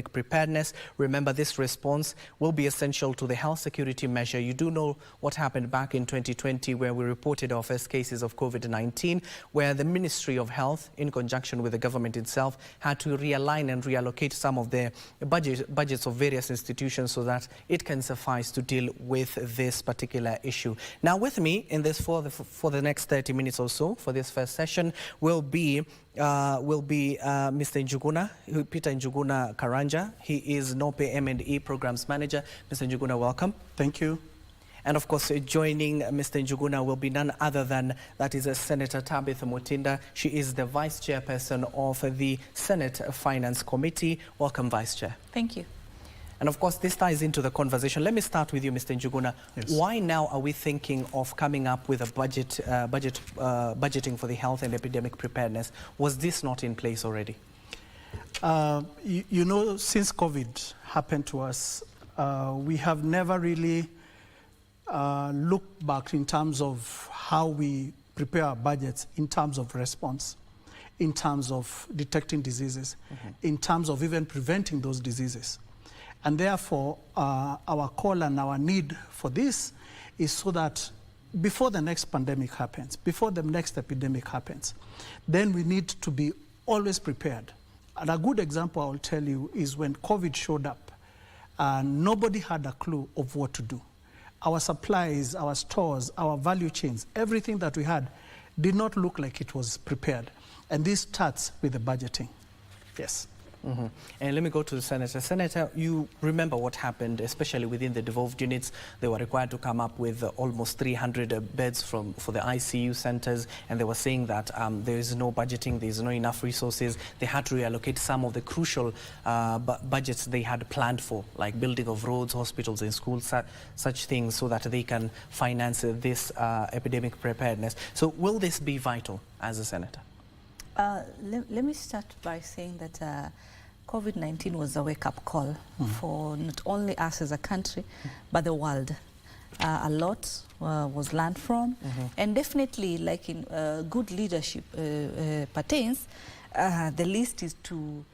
preparedness. Remember, this response will be essential to the health security measure. You do know what happened back in 2020 where we reported our first cases of COVID-19, where the Ministry of Health, in conjunction with the government itself, had to realign and reallocate some of their budgets of various institutions so that it can suffice to deal with this particular issue. Now, with me in this for the next 30 minutes or so for this first session will be Mr. Njuguna, Peter Njuguna Karanja. He is NOPE M&E Programs Manager. Mr. Njuguna, welcome. Thank you. And of course, joining Mr. Njuguna will be none other than Senator Tabitha Mutinda. She is the Vice Chairperson of the Senate Finance Committee. Welcome, Vice Chair. Thank you. And of course, this ties into the conversation. Let me start with you, Mr. Njuguna. Yes. Why now are we thinking of coming up with a budgeting for the health and epidemic preparedness? Was this not in place already? You know, since COVID happened to us, we have never really looked back in terms of how we prepare our budgets in terms of response, in terms of detecting diseases, in terms of even preventing those diseases. And therefore, our call and our need for this is so that before the next pandemic happens, before the next epidemic happens, then we need to be always prepared. And a good example I will tell you is when COVID showed up, nobody had a clue of what to do. Our supplies, our stores, our value chains, everything that we had did not look like it was prepared. And this starts with the budgeting. Yes. And let me go to the Senator. Senator, you remember what happened, especially within the devolved units. They were required to come up with almost 300 beds for the ICU centers, and they were saying that there is no budgeting, there is no enough resources. They had to reallocate some of the crucial budgets they had planned for, like building of roads, hospitals and schools, such things, so that they can finance this epidemic preparedness. So will this be vital as a Senator? Let me start by saying that COVID-19 was a wake-up call for not only us as a country, but the world. A lot was learned from, and definitely, like in good leadership pertains, the least is to,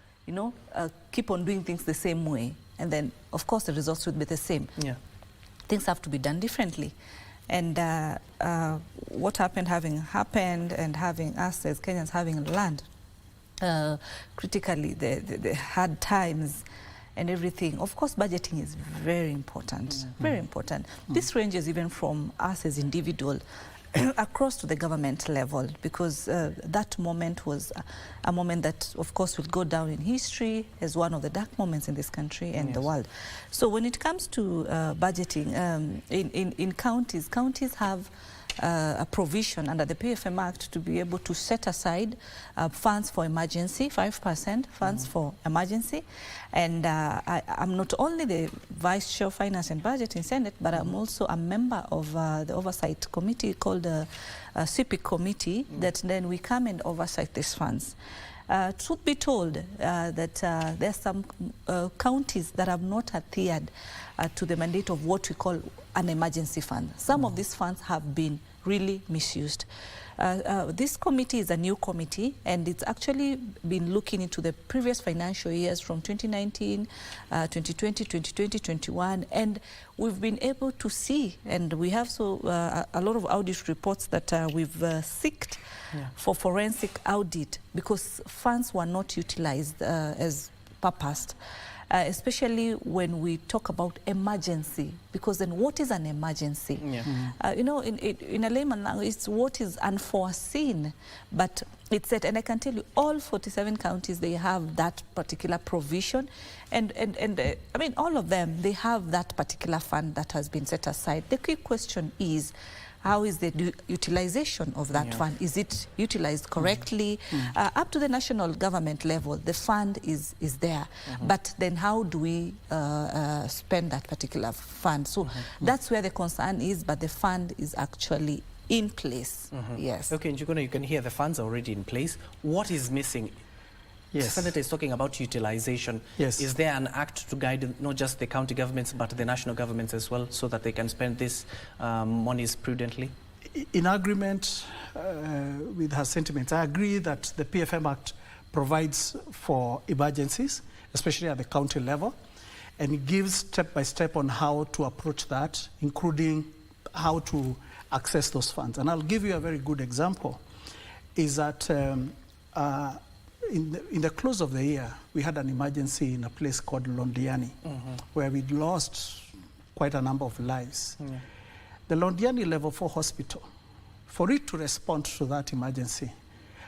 keep on doing things the same way, and then, of course, the results would be the same. Yeah. Things have to be done differently. And what happened having happened, and having us as Kenyans having learned critically the hard times and everything, of course budgeting is very important, very important. This ranges even from us as individuals across to the government level, because that moment was a moment that, of course, will go down in history as one of the dark moments in this country and the world. So when it comes to budgeting, in counties have a provision under the PFM Act to be able to set aside funds for emergency, 5% funds for emergency. And I'm not only the Vice Chair of Finance and Budget in Senate, but I'm also a member of the Oversight Committee called the CPIC Committee, that then we come and oversight these funds. Truth be told, that there are some counties that have not adhered to the mandate of what we call an emergency fund. Some of these funds have been really misused. This committee is a new committee, and it's actually been looking into the previous financial years from 2019, 2020, 2021, and we've been able to see, and we have a lot of audit reports that we've seeked for forensic audit, because funds were not utilized as purposed. Especially when we talk about emergency, because then what is an emergency? In a layman language, it's what is unforeseen, but it's set, and I can tell you all 47 counties, they have that particular provision, and I mean, all of them, they have that particular fund that has been set aside. The key question is, how is the utilization of that fund? Is it utilized correctly? Up to the national government level, the fund is there. But then how do we spend that particular fund? So that's where the concern is, but the fund is actually in place. Yes. Okay, Njuguna, you can hear the funds are already in place. What is missing? Yes. The Senator is talking about utilization. Yes. Is there an act to guide not just the county governments, but the national governments as well, so that they can spend these monies prudently? In agreement with her sentiments, I agree that the PFM Act provides for emergencies, especially at the county level, and it gives step-by-step on how to approach that, including how to access those funds. And I'll give you a very good example, is that in the close of the year, we had an emergency in a place called Londiani, where we lost quite a number of lives. The Londiani Level 4 Hospital, for it to respond to that emergency,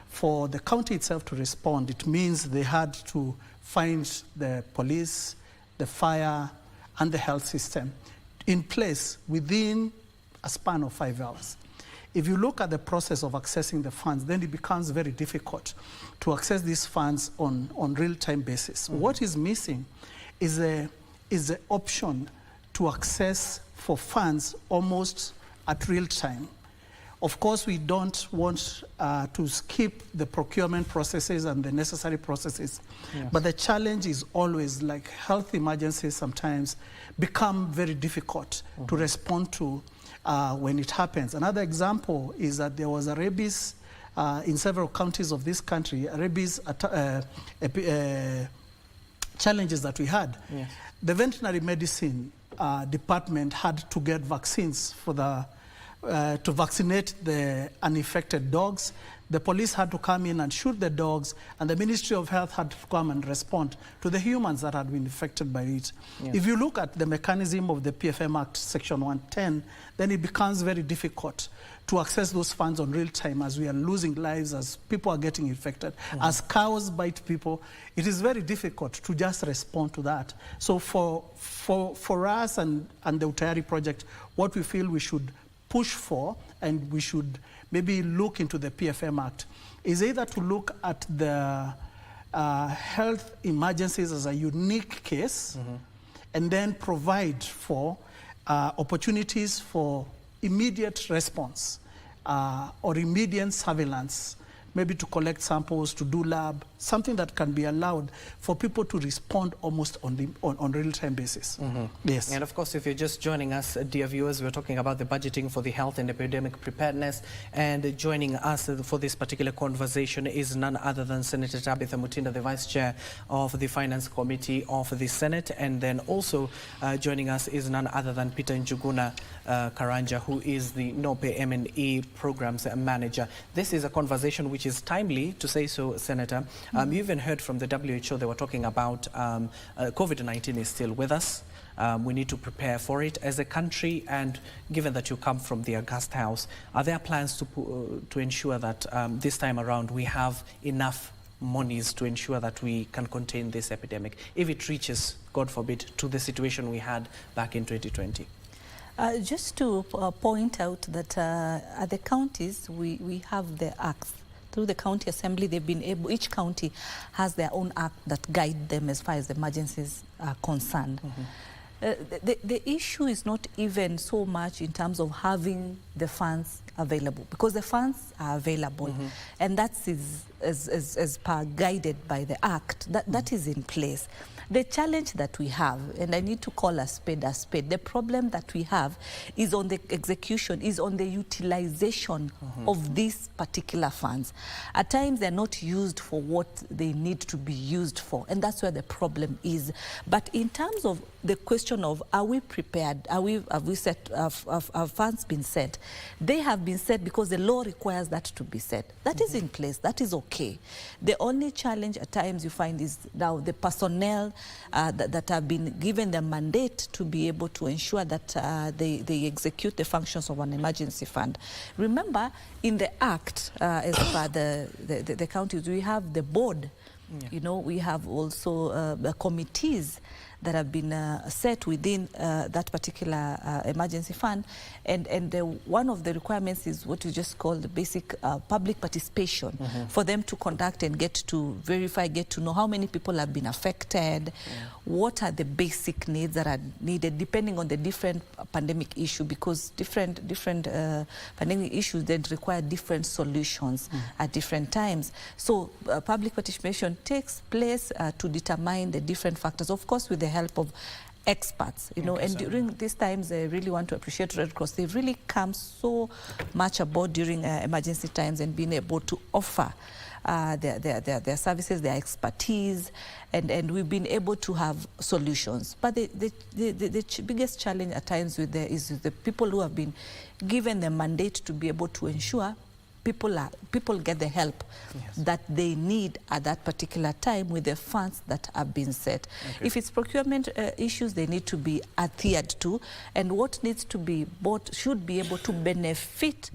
for the county itself to respond, it means they had to find the police, the fire, and the health system in place within a span of 5 hours. If you look at the process of accessing the funds, then it becomes very difficult to access these funds on real-time basis. What is missing is the option to access for funds almost at real time. Of course, we don't want to skip the procurement processes and the necessary processes, but the challenge is always, like, health emergencies sometimes become very difficult to respond to when it happens. Another example is that there was a rabies in several counties of this country, rabies challenges that we had. The veterinary medicine department had to get vaccines for to vaccinate the uninfected dogs. The police had to come in and shoot the dogs, and the Ministry of Health had to come and respond to the humans that had been infected by it. If you look at the mechanism of the PFM Act, Section 110, then it becomes very difficult to access those funds on real time, as we are losing lives, as people are getting infected, as cows bite people. It is very difficult to just respond to that. So for us and the Utayari project, what we feel we should push for, and we should maybe look into the PFM Act, is either to look at the health emergencies as a unique case, and then provide for opportunities for immediate response or immediate surveillance, maybe to collect samples, to do lab, something that can be allowed for people to respond almost on real-time basis. Yes. And of course, if you're just joining us, dear viewers, we're talking about the budgeting for the health and epidemic preparedness, and joining us for this particular conversation is none other than Senator Tabitha Mutinda, the Vice Chair of the Finance Committee of the Senate, and then also joining us is none other than Peter Njuguna Karanja, who is the NOPE M&E Programs Manager. This is a conversation which is timely, to say so, Senator. You even heard from the WHO, they were talking about COVID-19 is still with us. We need to prepare for it as a country, and given that you come from the August House, are there plans to ensure that this time around we have enough monies to ensure that we can contain this epidemic, if it reaches, God forbid, to the situation we had back in 2020? Just to point out that at the counties, we have the acts. Through the county assembly, they've been able, each county has their own act that guide them as far as the emergencies are concerned. The issue is not even so much in terms of having the funds available, because the funds are available, and that's as per guided by the act, that is in place. The challenge that we have, and I need to call a spade, the problem that we have is on the execution, is on the utilization of these particular funds. At times they're not used for what they need to be used for, and that's where the problem is. But in terms of the question of, are we prepared, have we set, have funds been set? They have been set because the law requires that to be set. That is in place, that is okay. The only challenge at times you find is now the personnel that have been given the mandate to be able to ensure that they execute the functions of an emergency fund. Remember, in the Act, as per the counties, we have the board. You know, we have also the committees that have been set within that particular emergency fund, and one of the requirements is what you just call the basic public participation, for them to conduct and get to verify, get to know how many people have been affected, what are the basic needs that are needed depending on the different pandemic issue, because different pandemic issues then require different solutions at different times. So public participation takes place to determine the different factors, of course with the help of experts, you know, and during these times I really want to appreciate Red Cross. They've really come so much aboard during emergency times and been able to offer their services, their expertise, and we've been able to have solutions. But the biggest challenge at times is the people who have been given the mandate to be able to ensure people get the help that they need at that particular time with the funds that have been set. Okay. If it's procurement issues, they need to be adhered to, and what needs to be bought should be able to benefit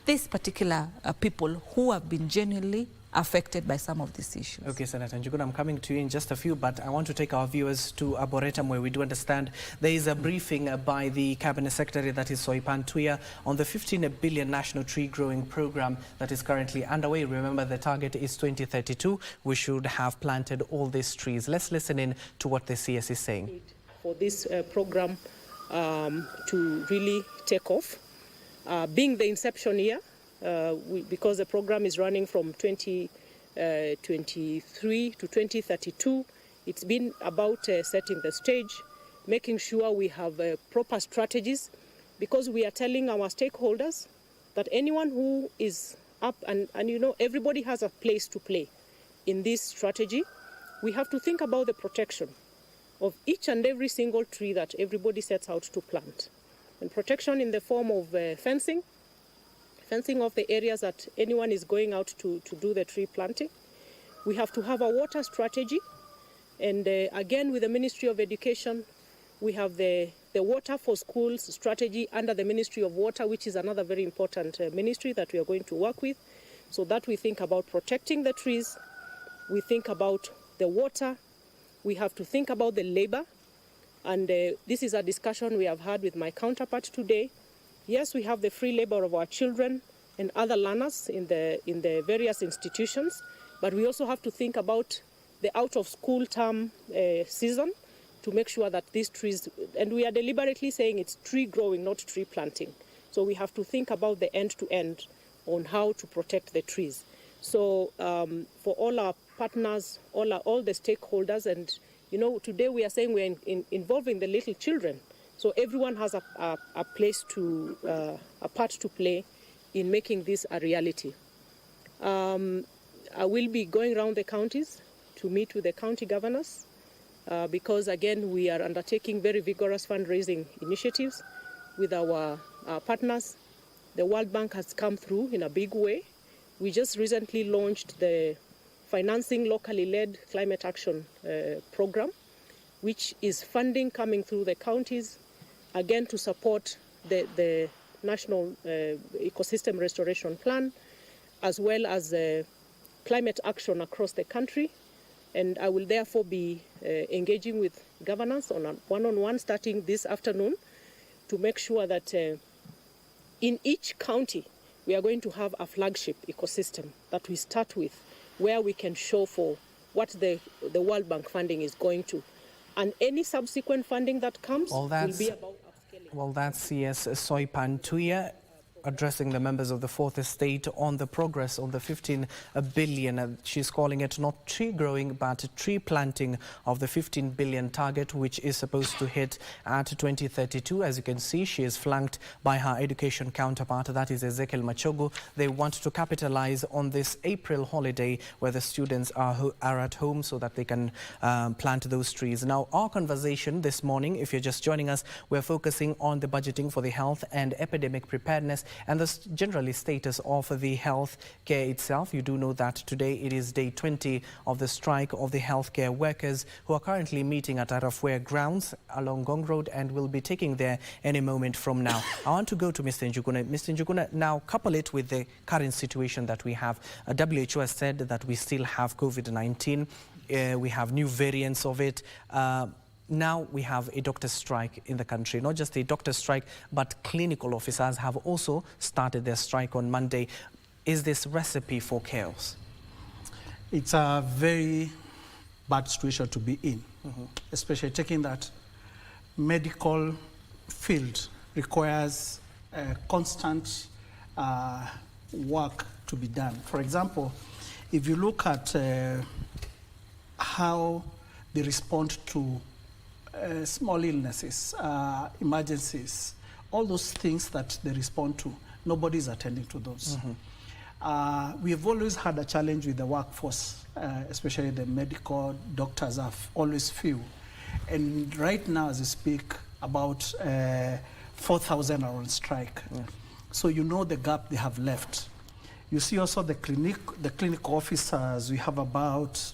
these particular people who have been genuinely affected by some of these issues. Okay, Senator Njuguna, I'm coming to you in just a few, but I want to take our viewers to Arboretum, where we do understand there is a briefing by the Cabinet Secretary, that is Soipan Tuya, on the 15 billion national tree growing program that is currently underway. Remember, the target is 2032. We should have planted all these trees. Let's listen in to what the CS is saying. For this program to really take off, being the inception year, because the program is running from 2023 to 2032, it's been about setting the stage, making sure we have proper strategies, because we are telling our stakeholders that anyone who is up, and you know, everybody has a place to play in this strategy. We have to think about the protection of each and every single tree that everybody sets out to plant. And protection in the form of fencing of the areas that anyone is going out to do the tree planting. We have to have a water strategy. And again, with the Ministry of Education, we have the Water for Schools strategy under the Ministry of Water, which is another very important ministry that we are going to work with, so that we think about protecting the trees, we think about the water, we have to think about the labor. And this is a discussion we have had with my counterpart today. Yes, we have the free labor of our children and other learners in the various institutions, but we also have to think about the out-of-school term season to make sure that these trees, and we are deliberately saying it's tree growing, not tree planting. So we have to think about the end-to-end on how to protect the trees. So for all our partners, all the stakeholders, and you know, today we are saying we're involving the little children. So everyone has a place to, a part to play in making this a reality. I will be going around the counties to meet with the county governors because, again, we are undertaking very vigorous fundraising initiatives with our partners. The World Bank has come through in a big way. We just recently launched the Financing Locally Led Climate Action Program, which is funding coming through the counties, again, to support the National Ecosystem Restoration Plan, as well as climate action across the country. And I will therefore be engaging with governors on a one-on-one starting this afternoon to make sure that in each county we are going to have a flagship ecosystem that we start with, where we can show for what the World Bank funding is going to. And any subsequent funding that comes will be about upscaling. Well, that's CS Soipan Tuya addressing the members of the Fourth Estate on the progress on the 15 billion. She's calling it not tree growing, but tree planting of the 15 billion target, which is supposed to hit at 2032. As you can see, she is flanked by her education counterpart, that is Ezekiel Machogu. They want to capitalize on this April holiday where the students are at home so that they can plant those trees. Now, our conversation this morning, if you're just joining us, we're focusing on the budgeting for the health and epidemic preparedness and the generally status of the health care itself. You do know that today it is day 20 of the strike of the healthcare workers who are currently meeting at Arafware grounds along Gong Road and will be taking there any moment from now. I want to go to Mr. Njuguna. Mr. Njuguna, now couple it with the current situation that we have. WHO has said that we still have COVID-19. We have new variants of it. Now we have a doctor strike in the country. Not just a doctor strike, but clinical officers have also started their strike on Monday. Is this recipe for chaos? It's a very bad situation to be in, especially taking that medical field requires constant work to be done. For example, if you look at how they respond to small illnesses, emergencies, all those things that they respond to, nobody's attending to those. We have always had a challenge with the workforce, especially the medical doctors are always few. And right now, as we speak, about 4,000 are on strike. Yeah. So you know the gap they have left. You see also the clinic officers, we have about,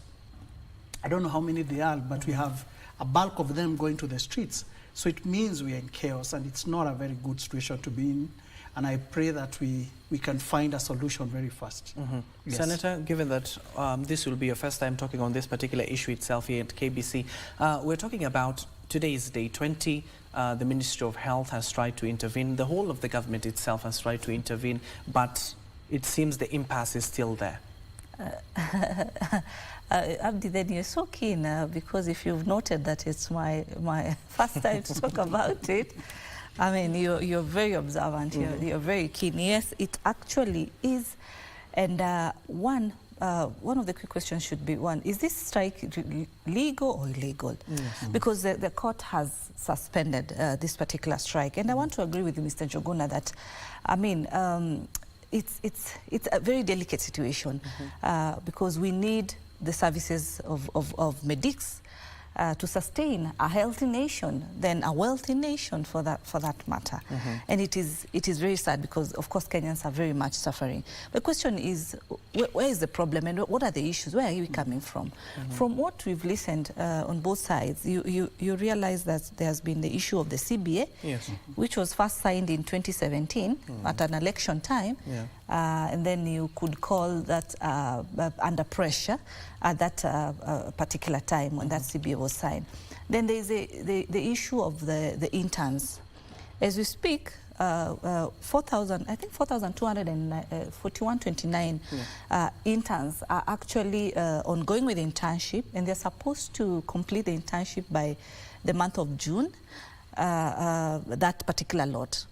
I don't know how many they are, but we have a bulk of them going to the streets. So it means we are in chaos, and it's not a very good situation to be in. And I pray that we can find a solution very fast. Yes. Senator, given that this will be your first time talking on this particular issue itself here at KBC, we're talking about today's day 20. The Ministry of Health has tried to intervene. The whole of the government itself has tried to intervene, but it seems the impasse is still there. Abdi, then you're so keen because if you've noted that it's my first time to talk about it, I mean, you're very observant, you're very keen. Yes, it actually is. And one of the quick questions should be, one, is this strike legal or illegal? Yes. Because the court has suspended this particular strike. And I want to agree with Mr. Njuguna that, I mean, it's a very delicate situation because we need the services of medics to sustain a healthy nation, then a wealthy nation for that matter. And it is very sad because, of course, Kenyans are very much suffering. The question is, where is the problem and what are the issues? Where are we coming from? From what we've listened on both sides, you realize that there's been the issue of the CBA, yes, which was first signed in 2017 at an election time. Yeah. And then you could call that under pressure at that particular time when that CBA was signed. Then there is the issue of the interns. As we speak, 4,241.29 interns are actually ongoing with internship, and they're supposed to complete the internship by the month of June, that particular lot.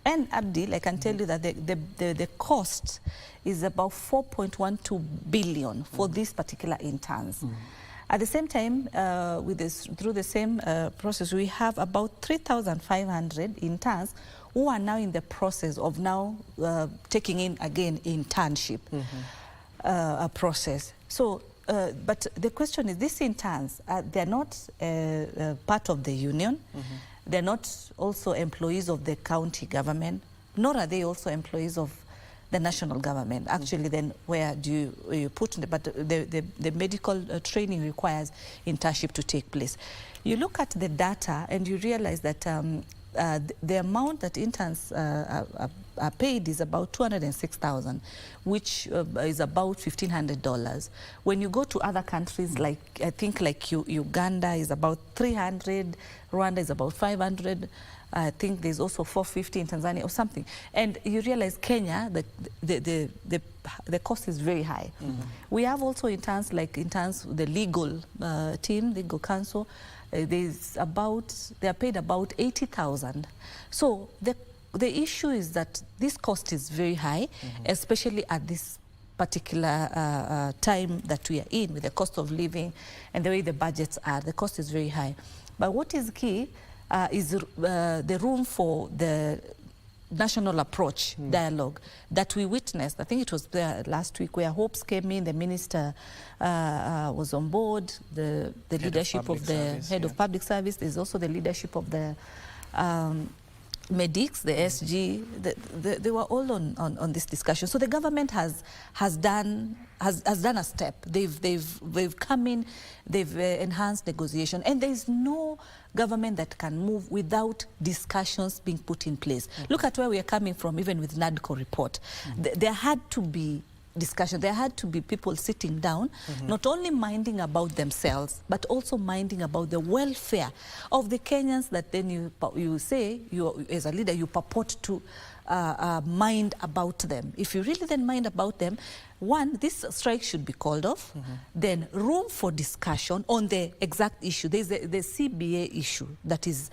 And Abdi, I can tell you that the cost is about 4.12 billion for these particular interns. At the same time, through the same process, we have about 3,500 interns who are now in the process of now taking in again internship process. So, but the question is, these interns, they're not part of the union. They're not also employees of the county government, nor are they also employees of the national government. Actually, then where do you put it? But the medical training requires internship to take place. You look at the data and you realize that the amount that interns are paid is about 206,000, which is about $1,500. When you go to other countries, like I think like Uganda is about 300, Rwanda is about 500. I think there's also 450 in Tanzania or something. And you realize Kenya, the cost is very high. We have also interns, the legal team, legal council, they are paid about 80,000. So the issue is that this cost is very high, especially at this particular time that we are in, with the cost of living and the way the budgets are. The cost is very high. But what is key is the room for the national approach dialogue that we witnessed. I think it was there last week where hopes came in, the minister was on board, the leadership of the head of public service. There's also the leadership of the medics, the SG. They were all on this discussion. So the government has done a step. They've come in, they've enhanced negotiation, and there is no government that can move without discussions being put in place. Look at where we are coming from, even with Nadco report. There had to be discussion. There had to be people sitting down, not only minding about themselves, but also minding about the welfare of the Kenyans that then you say, as a leader, you purport to mind about them. If you really then mind about them, one, this strike should be called off, then room for discussion on the exact issue. There's the CBA issue that is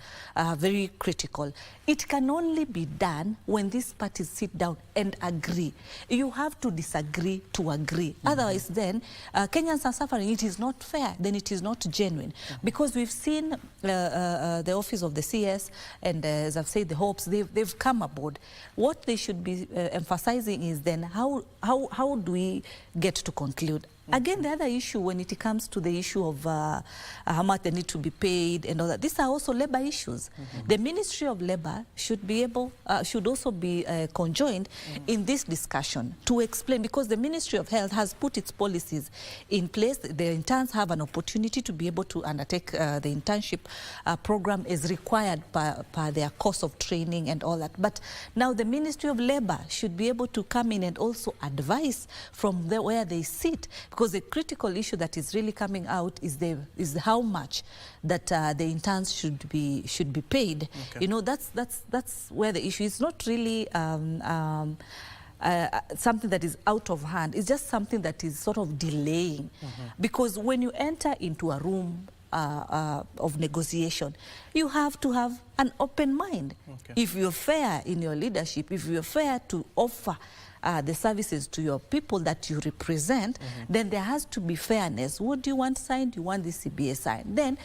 very critical. It can only be done when these parties sit down and agree. You have to disagree to agree. Otherwise, then Kenyans are suffering. It is not fair. Then it is not genuine. Because we've seen the office of the CS and, as I've said, the hopes, they've come aboard. What they should be emphasizing is then how do we get to conclude? Again, the other issue when it comes to the issue of how much they need to be paid and all that, these are also labor issues. The Ministry of Labor should be able, should also be conjoined in this discussion to explain, because the Ministry of Health has put its policies in place. The interns have an opportunity to be able to undertake the internship program as required by their course of training and all that. But now the Ministry of Labor should be able to come in and also advise from where they sit. Because the critical issue that is really coming out is how much that the interns should be paid. Okay. You know, that's where the issue is. Not really something that is out of hand. It's just something that is sort of delaying. Because when you enter into a room of negotiation, you have to have an open mind. Okay. If you're fair in your leadership, if you're fair to offer the services to your people that you represent, then there has to be fairness. What do you want signed? You want the CBA signed. Then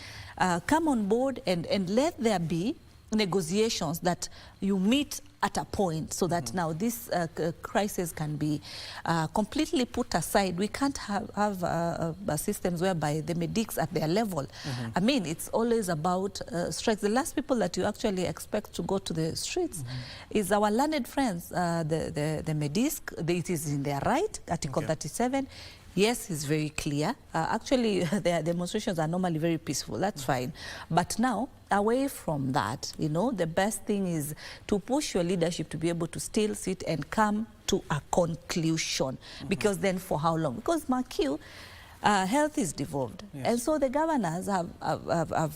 come on board and let there be negotiations that you meet at a point, so that now this crisis can be completely put aside. We can't have systems whereby the medics at their level. I mean, it's always about strikes. The last people that you actually expect to go to the streets is our learned friends, the medics. It is in their right, Article 37. Yes, it's very clear. Actually, their demonstrations are normally very peaceful. That's fine. But now, away from that, you know, the best thing is to push your leadership to be able to still sit and come to a conclusion. Because then for how long? Because, Mark, health is devolved. Yes. And so the governors have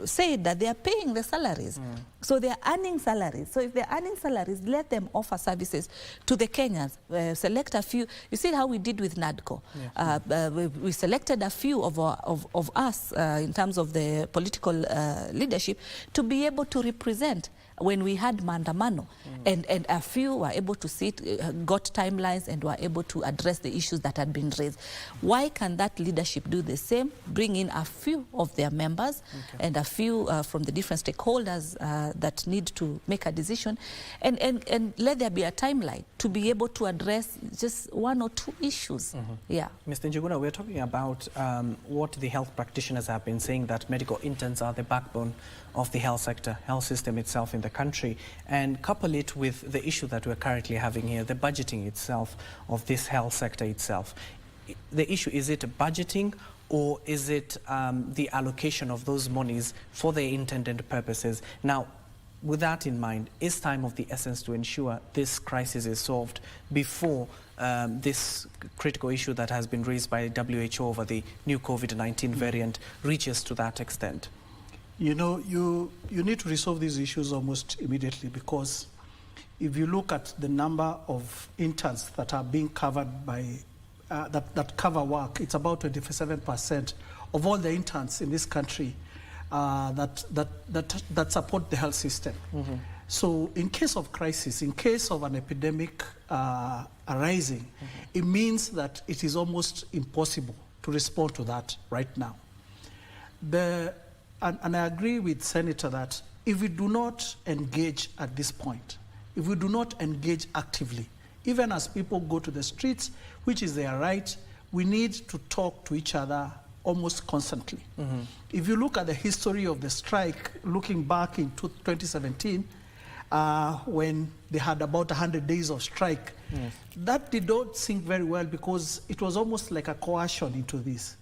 said that they are paying the salaries. So they are earning salaries. So if they're earning salaries, let them offer services to the Kenyans. Select a few. You see how we did with Nadco. Yes. We selected a few of us in terms of the political leadership to be able to represent when we had Mandamano, and a few were able to sit, got timelines, and were able to address the issues that had been raised. Why can that leadership do the same? Bring in a few of their members and a few from the different stakeholders that need to make a decision, and let there be a timeline to be able to address just one or two issues. Yeah. Mr. Njuguna, we're talking about what the health practitioners have been saying, that medical interns are the backbone of the health sector, health system itself in the country, and couple it with the issue that we're currently having here, the budgeting itself of this health sector itself. The issue, is it budgeting, or is it the allocation of those monies for their intended purposes? Now, with that in mind, is time of the essence to ensure this crisis is solved before this critical issue that has been raised by WHO over the new COVID-19 variant reaches to that extent? You know, you need to resolve these issues almost immediately, because if you look at the number of interns that are being covered by, that cover work, it's about 27% of all the interns in this country that support the health system. So in case of crisis, in case of an epidemic arising, it means that it is almost impossible to respond to that right now. And I agree with Senator that if we do not engage at this point, if we do not engage actively, even as people go to the streets, which is their right, we need to talk to each other almost constantly. If you look at the history of the strike, looking back in 2017, when they had about 100 days of strike, that did not sink very well, because it was almost like a coercion into this.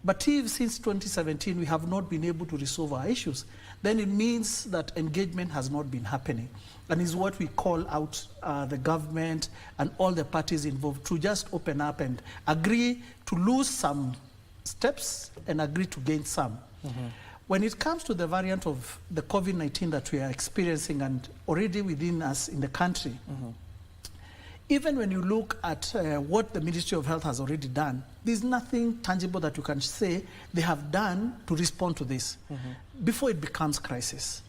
But if since 2017 we have not been able to resolve our issues, then it means that engagement has not been happening. And is what we call out the government and all the parties involved to just open up and agree to lose some steps and agree to gain some. When it comes to the variant of the COVID-19 that we are experiencing and already within us in the country, even when you look at what the Ministry of Health has already done, there's nothing tangible that you can say they have done to respond to this before it becomes crisis.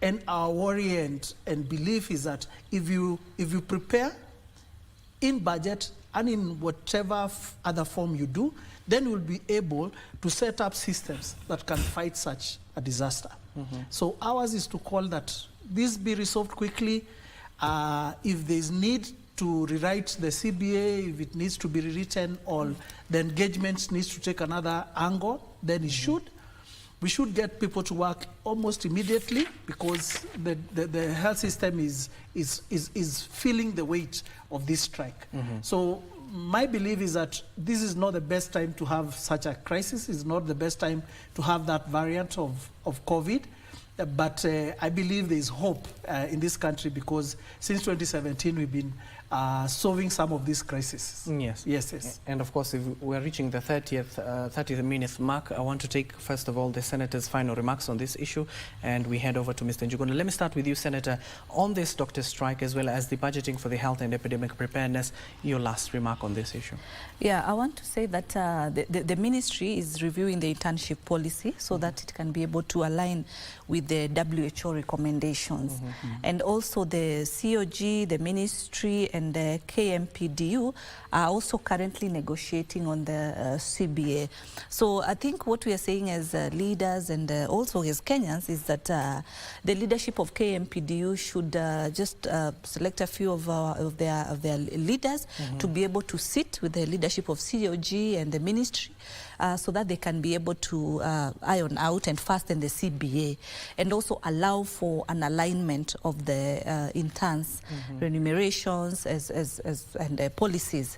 And our worry and belief is that if you prepare in budget and in whatever other form you do, then you'll be able to set up systems that can fight such a disaster. So ours is to call that this be resolved quickly. If there's need to rewrite the CBA, if it needs to be rewritten, or the engagement needs to take another angle, then it should. We should get people to work almost immediately, because the health system is feeling the weight of this strike. So my belief is that this is not the best time to have such a crisis. It's not the best time to have that variant of COVID. But I believe there is hope in this country, because since 2017 we've been solving some of these crises. Yes. And of course, if we're reaching the 30th minute mark, I want to take first of all the Senator's final remarks on this issue, and we head over to Mr. Njuguna. Let me start with you, Senator, on this doctor strike as well as the budgeting for the health and epidemic preparedness. Your last remark on this issue. Yeah, I want to say that the ministry is reviewing the internship policy so that it can be able to align with the WHO recommendations. And also the COG, the ministry and the KMPDU are also currently negotiating on the CBA. So I think what we are saying as leaders and also as Kenyans is that the leadership of KMPDU should just select a few of their leaders to be able to sit with the leadership of COG and the ministry, so that they can be able to iron out and fasten the CBA, and also allow for an alignment of the interns' remunerations and policies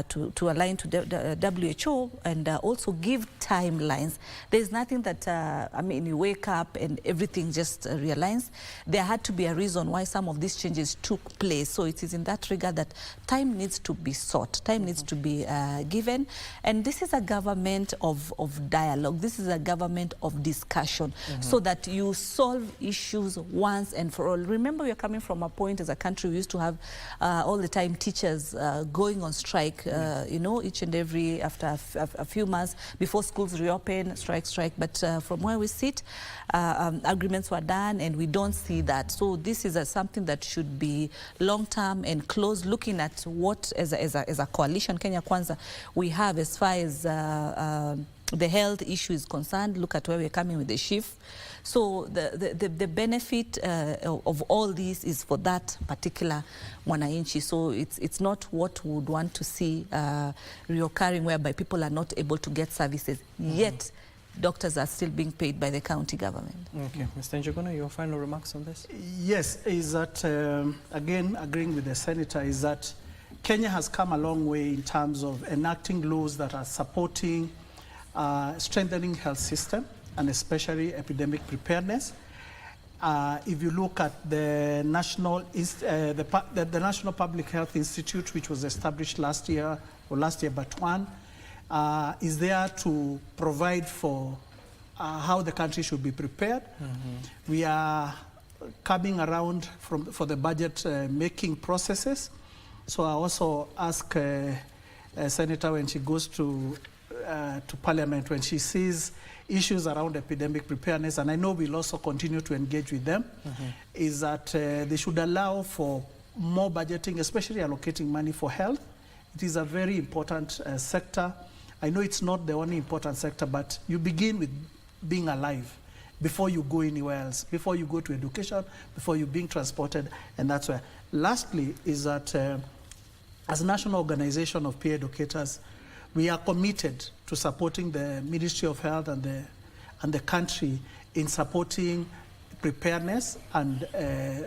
to align to the WHO, and also give timelines. There's nothing that, I mean, you wake up and everything just realigns. There had to be a reason why some of these changes took place. So it is in that regard that time needs to be sought, time needs to be given. And this is a government of dialogue. This is a government of discussion, so that you solve issues once and for all. Remember, we are coming from a point as a country, we used to have all the time teachers going on strike, you know, each and every, after a few months before schools reopen, strike. But from where we sit, agreements were done, and we don't see that. So this is something that should be long-term and close, looking at what, as a coalition, Kenya Kwanza, we have as far as the health issue is concerned. Look at where we're coming with the shift. So the benefit of all this is for that particular mwananchi. So it's not what we would want to see reoccurring, whereby people are not able to get services, yet doctors are still being paid by the county government. Okay, Mr. Njuguna, your final remarks on this? Yes, is that, again, agreeing with the Senator, is that Kenya has come a long way in terms of enacting laws that are supporting strengthening health system, and especially epidemic preparedness. If you look at the National Public Health Institute, which was established last year but one, is there to provide for how the country should be prepared. We are coming around for the budget making processes. So I also ask Senator, when she goes to Parliament, when she sees issues around epidemic preparedness, and I know we'll also continue to engage with them, is that they should allow for more budgeting, especially allocating money for health. It is a very important sector. I know it's not the only important sector, but you begin with being alive before you go anywhere else, before you go to education, before you're being transported, and that's where. Lastly, is that as a national organization of peer educators, we are committed to supporting the Ministry of Health and the country in supporting preparedness and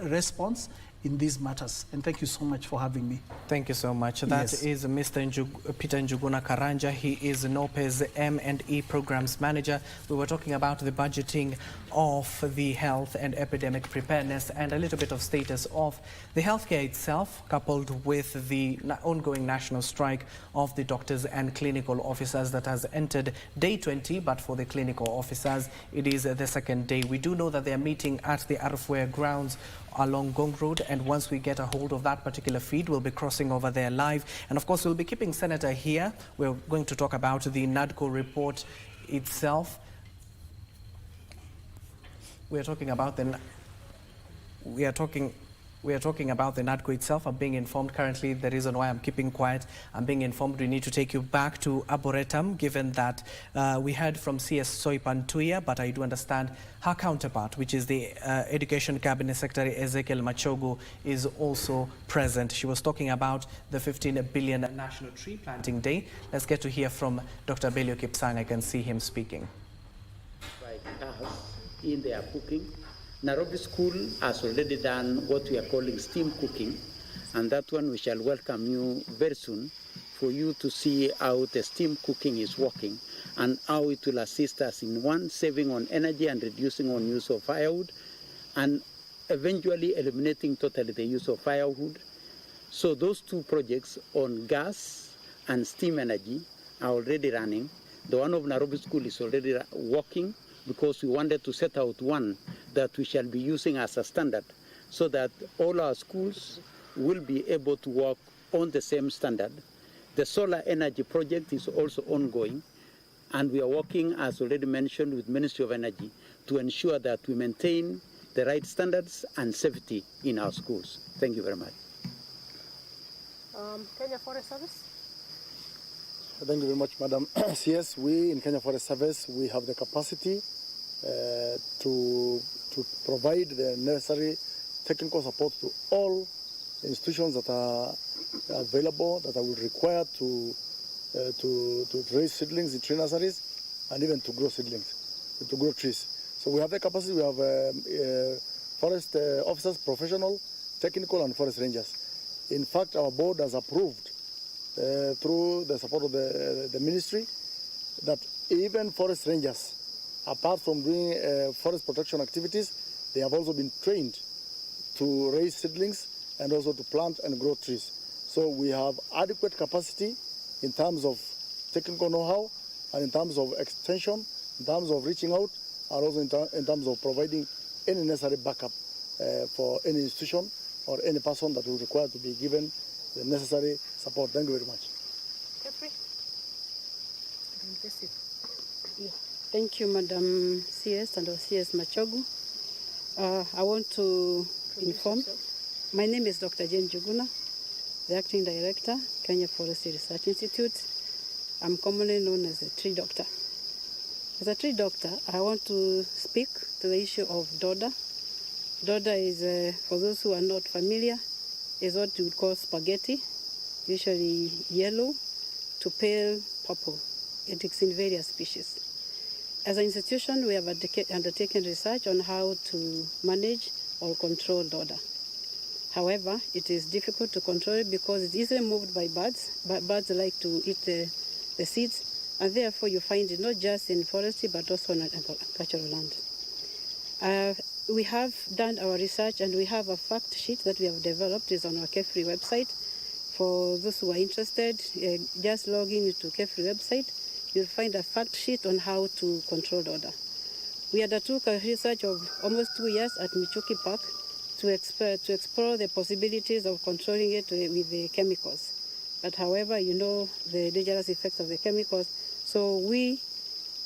response in these matters. And thank you so much for having me. Thank you so much. That is Mr. Peter Njuguna Karanja. He is NOPE's M&E Programs Manager. We were talking about the budgeting of the health and epidemic preparedness and a little bit of status of the healthcare itself, coupled with the ongoing national strike of the doctors and clinical officers that has entered day 20, but for the clinical officers, it is the second day. We do know that they are meeting at the Arufware grounds along Gong Road and once we get a hold of that particular feed, we'll be crossing over there live. And of course, we'll be keeping Senator here. We're going to talk about the Nadco report itself. We are talking about the Nadco itself. I'm being informed currently, the reason why I'm keeping quiet, I'm being informed we need to take you back to Arboretum, given that we heard from CS Soipantuya, but I do understand her counterpart, which is the Education Cabinet Secretary Ezekiel Machogu, is also present. She was talking about the 15 billion National Tree Planting Day. Let's get to hear from Dr. Belio Kipsang. I can see him speaking. Like us in their cooking. Nairobi School has already done what we are calling steam cooking, and that one we shall welcome you very soon for you to see how the steam cooking is working and how it will assist us in one, saving on energy and reducing on use of firewood, and eventually eliminating totally the use of firewood. So those two projects on gas and steam energy are already running. The one of Nairobi School is already working, because we wanted to set out one that we shall be using as a standard so that all our schools will be able to work on the same standard. The solar energy project is also ongoing, and we are working, as already mentioned, with Ministry of Energy to ensure that we maintain the right standards and safety in our schools. Thank you very much. Kenya Forest Service? Thank you very much, Madam CS. We in Kenya Forest Service, we have the capacity to provide the necessary technical support to all institutions that are available, that will require to raise seedlings in tree nurseries and even to grow seedlings, to grow trees. So we have the capacity. We have forest officers, professional, technical, and forest rangers. In fact, our board has approved through the support of the ministry that even forest rangers, apart from doing forest protection activities, they have also been trained to raise seedlings and also to plant and grow trees. So we have adequate capacity in terms of technical know-how and in terms of extension, in terms of reaching out, and also in terms of providing any necessary backup for any institution or any person that will require to be given the necessary support. Thank you very much. Thank you, Madam CS and CS Machogu. I want to inform. My name is Dr. Jane Juguna, the Acting Director, Kenya Forestry Research Institute. I'm commonly known as a tree doctor. As a tree doctor, I want to speak to the issue of dodder. Dodder is, for those who are not familiar, is what we would call spaghetti, usually yellow to pale purple. It is in various species. As an institution, we have undertaken research on how to manage or control dodder. However, it is difficult to control it because it's easily moved by birds. But birds like to eat the seeds, and therefore you find it not just in forestry but also on agricultural land. We have done our research, and we have a fact sheet that we have developed. Is on our KEFRI website. For those who are interested, just log in to KEFRI website. You'll find a fact sheet on how to control dodder. We undertook a research of almost 2 years at Michuki Park to explore the possibilities of controlling it with the chemicals. But however, you know the dangerous effects of the chemicals. So we,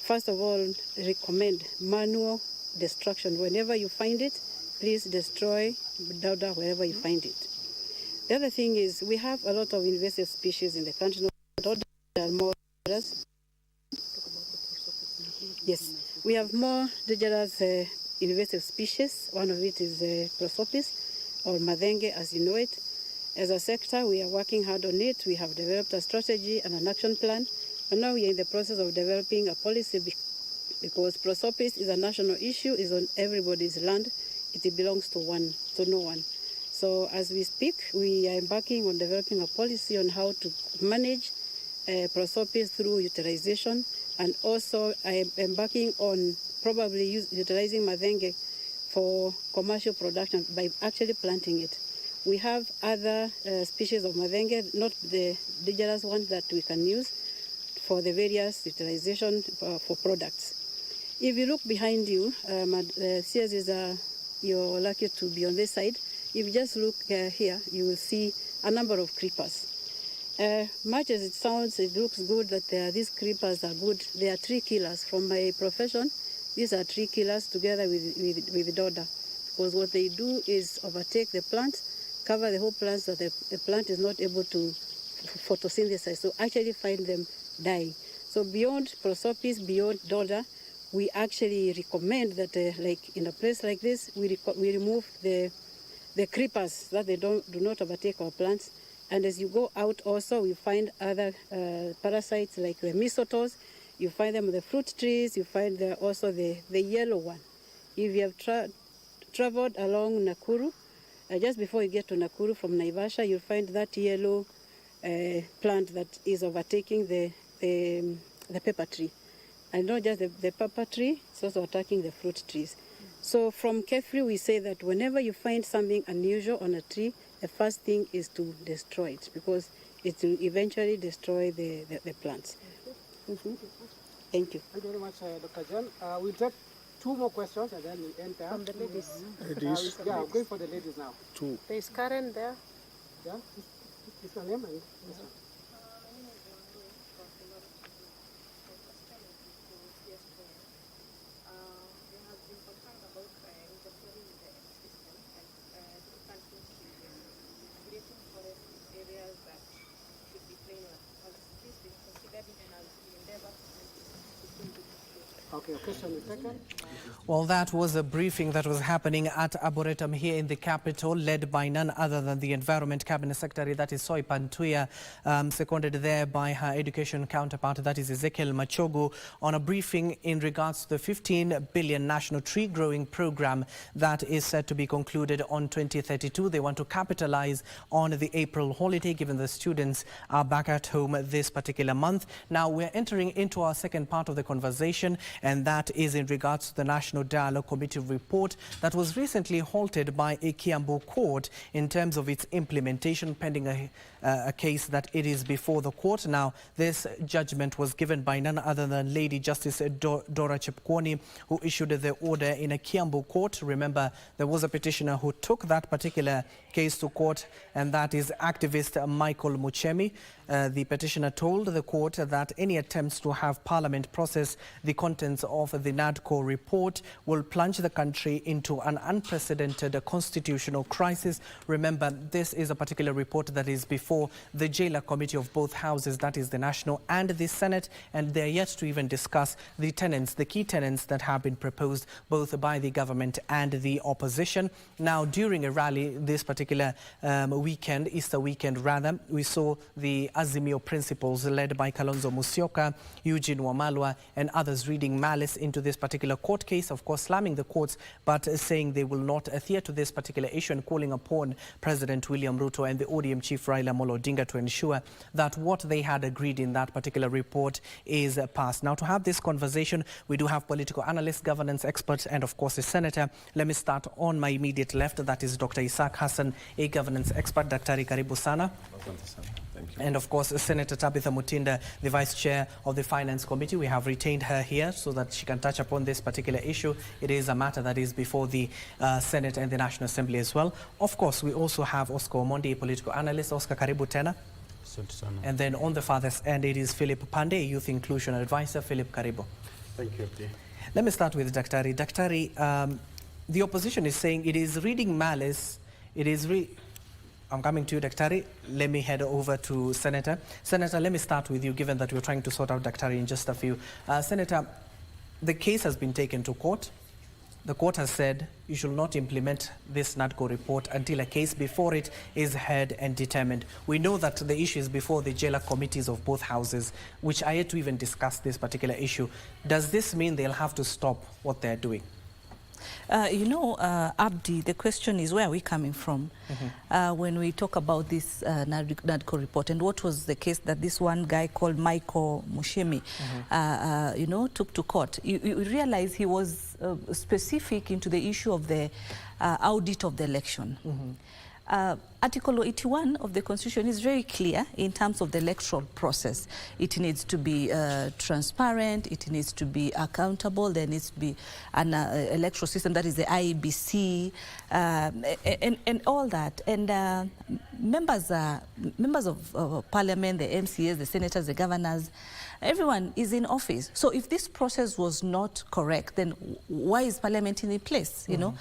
first of all, recommend manual destruction. Whenever you find it, please destroy dodder wherever you find it. The other thing is we have a lot of invasive species in the country. Dodder are more dangerous. Yes, we have more dangerous invasive species. One of it is prosopis, or madenge as you know it. As a sector, we are working hard on it. We have developed a strategy and an action plan, and now we are in the process of developing a policy because prosopis is a national issue, is on everybody's land. It belongs to no one. So as we speak, we are embarking on developing a policy on how to manage prosopis through utilization. And also, I am embarking on probably utilizing madenge for commercial production by actually planting it. We have other species of madenge, not the dangerous one that we can use for the various utilization for products. If you look behind you, CS you're lucky to be on this side. if you just look here, you will see a number of creepers. Much as it sounds, it looks good that these creepers are good. They are tree killers. From my profession, these are tree killers together with dodder. Because what they do is overtake the plant, cover the whole plant so that the plant is not able to photosynthesize. So actually find them dying. So beyond prosopis, beyond dodder, we actually recommend that like in a place like this, we remove the creepers that they do not overtake our plants. And as you go out also, we find other parasites like the mistletoes. You find them on the fruit trees. You find also the yellow one. If you have traveled along Nakuru, just before you get to Nakuru from Naivasha, you'll find that yellow plant that is overtaking the pepper tree. And not just the pepper tree, it's also attacking the fruit trees. So from KEFRI, we say that whenever you find something unusual on a tree, the first thing is to destroy it, because it will eventually destroy the plants. Mm-hmm. Thank you. Thank you very much, Dr. Jen. We'll take 2 more questions and then we enter. From the ladies. Ladies. Yeah, I'm going for the ladies now. 2. There's Karen there. Yeah, is your name and this one? Okay, question is taken. Well, that was a briefing that was happening at Arboretum here in the capital, led by none other than the Environment Cabinet Secretary, that is Soy Pantuya, seconded there by her education counterpart, that is Ezekiel Machogu, on a briefing in regards to the 15 billion national tree growing program that is set to be concluded on 2032. They want to capitalize on the April holiday, given the students are back at home this particular month. Now, we're entering into our second part of the conversation, and that is in regards to the National Dialogue Committee report that was recently halted by a Kiambu court in terms of its implementation, pending a case that it is before the court. Now, this judgment was given by none other than Lady Justice Dora Chepkwony, who issued the order in a Kiambu court. Remember, there was a petitioner who took that particular case to court, and that is activist Michael Muchemi. The petitioner told the court that any attempts to have Parliament process the contents of the Nadco report will plunge the country into an unprecedented constitutional crisis. Remember, this is a particular report that is before the Jailer Committee of both houses, that is the National and the Senate, and they are yet to even discuss the tenets, the key tenets that have been proposed both by the government and the opposition. Now, during a rally this particular weekend, Easter weekend rather, we saw the Azimio principles led by Kalonzo Musyoka, Eugene Wamalwa and others reading malice into this particular court case, of course slamming the courts, but saying they will not adhere to this particular issue and calling upon President William Ruto and the ODM chief Raila Amolo Odinga to ensure that what they had agreed in that particular report is passed. Now, to have this conversation, we do have political analysts, governance experts, and of course a senator. Let me start on my immediate left, that is Dr. Isaac Hassan, a governance expert. Daktari, karibu sana. Thank you. And of course, Senator Tabitha Mutinda, the Vice Chair of the Finance Committee. We have retained her here so that she can touch upon this particular issue. It is a matter that is before the Senate and the National Assembly as well. Of course, we also have Oscar Omondi, a political analyst. Oscar, karibu tena. And then on the farthest end, it is Philip Pande, Youth Inclusion Advisor. Philip, karibu. Thank you, Abdi. Let me start with Daktari. Daktari, the opposition is saying it is reading malice. It is I'm coming to you, Daktari. Let me head over to Senator. Senator, let me start with you, given that we're trying to sort out Daktari in just a few. Senator, the case has been taken to court. The court has said you should not implement this Nadco report until a case before it is heard and determined. We know that the issue is before the jailer committees of both houses, which are yet to even discuss this particular issue. Does this mean they'll have to stop what they're doing? Abdi, the question is, where are we coming from when we talk about this Nadco report, and what was the case that this one guy called Michael Muchemi, took to court? You realize he was specific into the issue of the audit of the election. Article 81 of the Constitution is very clear in terms of the electoral process. It needs to be transparent, it needs to be accountable, there needs to be an electoral system that is the IBC, and all that. And members of parliament, the MCAs, the senators, the governors, everyone is in office. So if this process was not correct, then why is parliament in place? You know,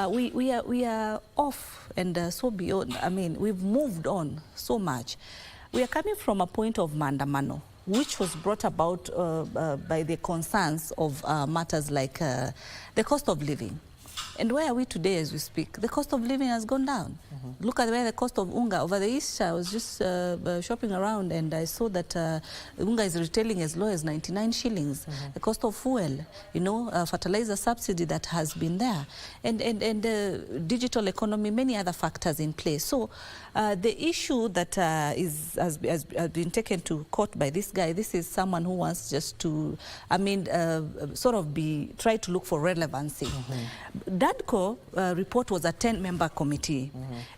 we are off and so beyond. I mean, we've moved on so much. We are coming from a point of maandamano, which was brought about by the concerns of matters like the cost of living. And where are we today as we speak? The cost of living has gone down. Look at where the cost of unga. Over the East, I was just shopping around and I saw that unga is retailing as low as 99 shillings. The cost of fuel, you know, fertilizer subsidy that has been there. And the digital economy, many other factors in place. So the issue that has been taken to court by this guy, this is someone who wants just to, I mean, sort of try to look for relevancy. Nadco report was a 10-member committee,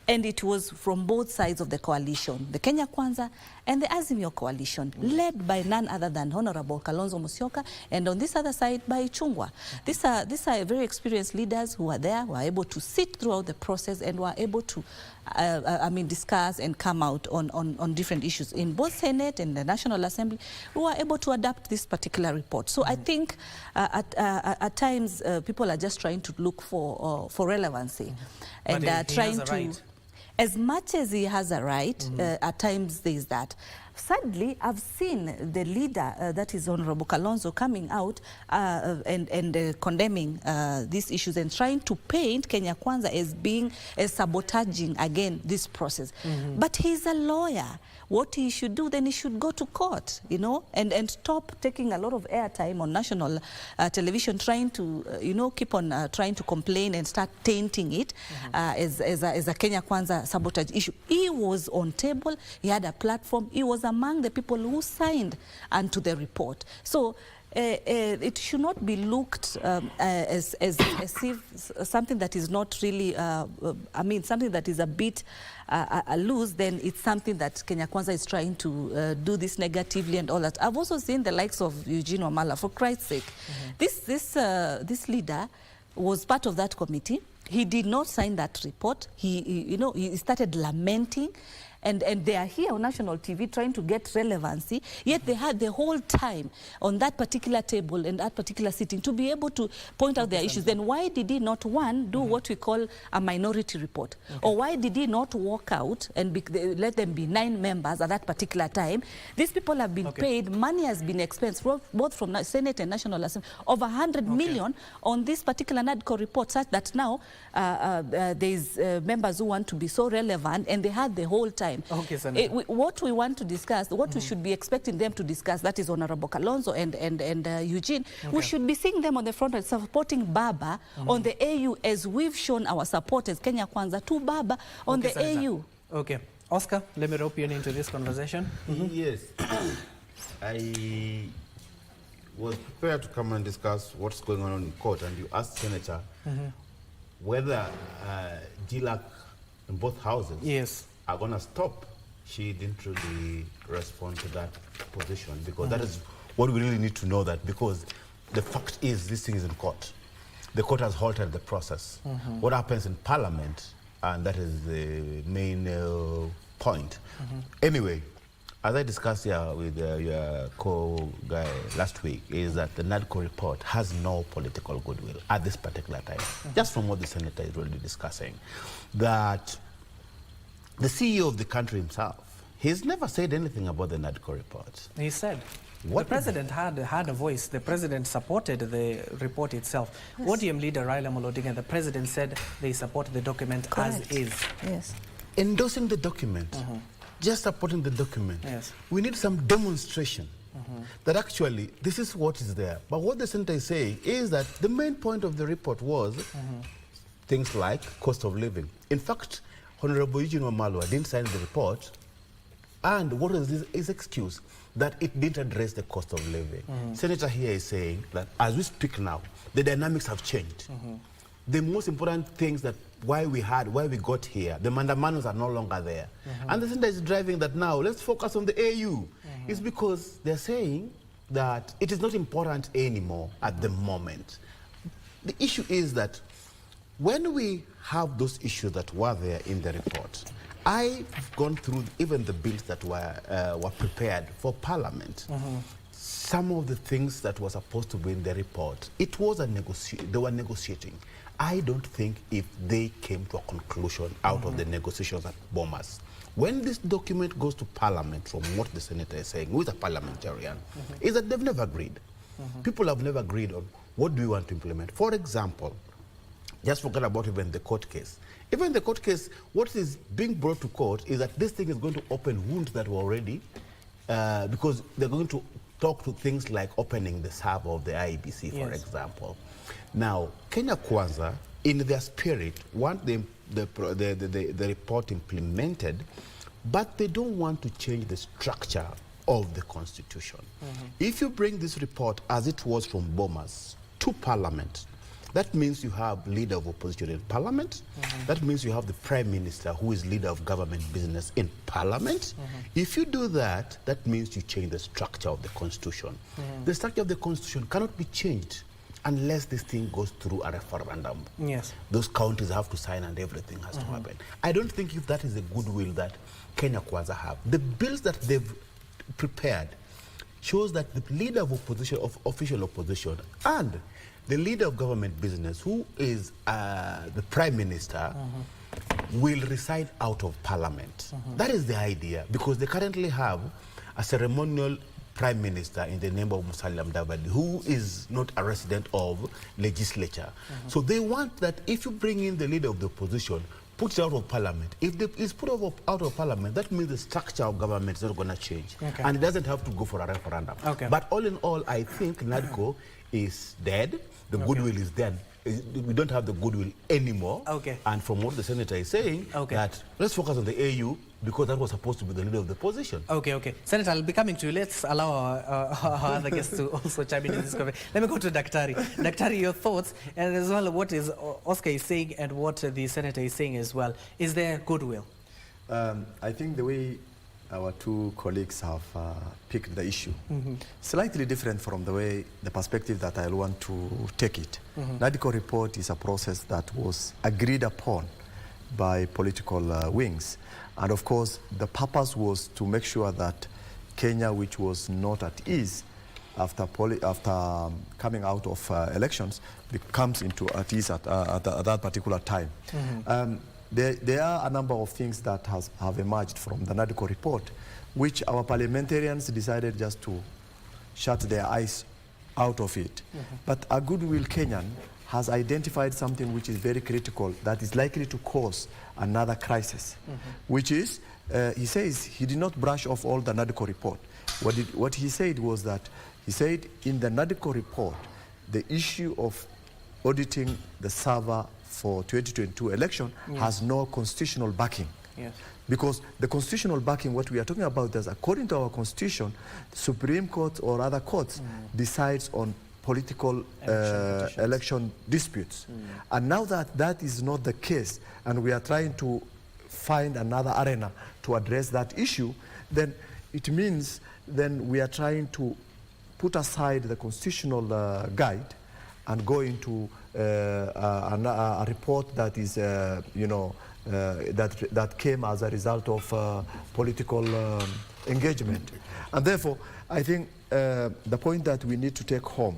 and it was from both sides of the coalition, the Kenya Kwanza and the Azimio coalition, led by none other than Honorable Kalonzo Musyoka, and on this other side by Chungwa. These are very experienced leaders who are there, who are able to sit throughout the process and were able to discuss and come out on different issues. In both Senate and the National Assembly, we were able to adapt this particular report. So I think at times people are just trying to look for relevancy and trying to, as much as he has a right, at times there is that. Sadly, I've seen the leader, that is Honorable Kalonzo, coming out and condemning these issues and trying to paint Kenya Kwanza as sabotaging again this process. But he's a lawyer. What he should do, then he should go to court, you know, and stop taking a lot of airtime on national television, trying to, you know, keep on trying to complain and start tainting it as a Kenya Kwanza sabotage issue. He was on table, he had a platform, he was among the people who signed onto the report. So it should not be looked as if something that is not really, I mean, something that is a bit loose, then it's something that Kenya Kwanza is trying to do this negatively and all that. I've also seen the likes of Eugene Wamalwa, for Christ's sake. This leader was part of that committee. He did not sign that report. He started lamenting. And they are here on national TV trying to get relevancy, yet they had the whole time on that particular table and that particular sitting to be able to point out their issues. Then why did he not, one, do what we call a minority report? Or why did he not walk out and let them be 9 members at that particular time? These people have been paid, money has been expensed, both from Senate and National Assembly, over 100 million on this particular Nadco report, such that now there's members who want to be so relevant, and they had the whole time. Okay, Senator. What we want to discuss, what we should be expecting them to discuss, that is Honorable Kalonzo and Eugene, we should be seeing them on the front and supporting Baba on the AU, as we've shown our support as Kenya Kwanza to Baba on the Senator. AU. Okay. Oscar, let me rope you into this conversation. Yes. I was prepared to come and discuss what's going on in court, and you asked Senator whether GLAC in both houses are going to stop. She didn't really respond to that position, because that is what we really need to know, that because the fact is this thing is in court. The court has halted the process. What happens in Parliament, and that is the main point. Anyway, as I discussed here with your co-guy last week, is that the Nadco report has no political goodwill at this particular time. Just from what the Senator is really discussing, that the CEO of the country himself, he's never said anything about the Nadco report. He said. The president had a voice. The president supported the report itself. ODM leader Raila Odinga, the president, said they support the document as is. Yes. Endorsing the document, just supporting the document. Yes. We need some demonstration that actually this is what is there. But what the Senator is saying is that the main point of the report was things like cost of living. In fact, Honorable Eugene Wamalwa didn't sign the report, and what is his excuse? That it didn't address the cost of living. Senator here is saying that as we speak now, the dynamics have changed. the most important things that why we got here, the mandamanos are no longer there. And the center is driving that now, let's focus on the AU. It's because they're saying that it is not important anymore at the moment. The issue is that when we have those issues that were there in the report, I've gone through even the bills that were prepared for Parliament. Some of the things that were supposed to be in the report, it was they were negotiating. I don't think if they came to a conclusion out of the negotiations at Bomas. When this document goes to Parliament, from what the Senator is saying, who is a parliamentarian, is that they've never agreed. People have never agreed on what do we want to implement. For example, just forget about even the court case. Even the court case, what is being brought to court is that this thing is going to open wounds that were already, because they're going to talk to things like opening the server of the IEBC, for example. Now, Kenya Kwanza, in their spirit, want the report implemented, but they don't want to change the structure of the Constitution. If you bring this report as it was from Bomas to Parliament, that means you have leader of opposition in Parliament. That means you have the Prime Minister who is leader of government business in Parliament. If you do that, that means you change the structure of the Constitution. The structure of the Constitution cannot be changed unless this thing goes through a referendum. Yes. Those counties have to sign and everything has to happen. I don't think if that is the goodwill that Kenya Kwanza have. The bills that they've prepared shows that the leader of opposition, of official opposition, and the leader of government business, who is the Prime Minister, will reside out of Parliament. That is the idea, because they currently have a ceremonial Prime Minister in the name of Musalia Mudavadi, who is not a resident of legislature. So they want that if you bring in the leader of the opposition, put it out of Parliament. If it's put out of Parliament, that means the structure of government is not going to change. And it doesn't have to go for a referendum. But all in all, I think Nadco is dead. The goodwill is dead. We don't have the goodwill anymore. And from what the Senator is saying, that let's focus on the AU, because that was supposed to be the leader of the opposition. Senator, I'll be coming to you. Let's allow our other guests to also chime in this conversation. Let me go to Daktari. Daktari, your thoughts, and as well what is Oscar is saying and what the Senator is saying as well. Is there goodwill? I think the way our two colleagues have picked the issue, slightly different from the way, the perspective that I want to take it. Nadco report is a process that was agreed upon by political wings. And of course, the purpose was to make sure that Kenya, which was not at ease after coming out of elections, comes into at ease at that particular time. There are a number of things that have emerged from the Nadco report, which our parliamentarians decided just to shut their eyes out of it. But a goodwill Kenyan has identified something which is very critical that is likely to cause another crisis, which is, he says he did not brush off all the Nadco report. What he said was that, he said in the Nadco report, the issue of auditing the server for 2022 election has no constitutional backing. Because the constitutional backing, what we are talking about is, according to our constitution, the Supreme Court or other courts decides on political election disputes. And now that that is not the case, and we are trying to find another arena to address that issue, then it means then we are trying to put aside the constitutional guide and go into a report that is, that came as a result of political engagement. And therefore, I think the point that we need to take home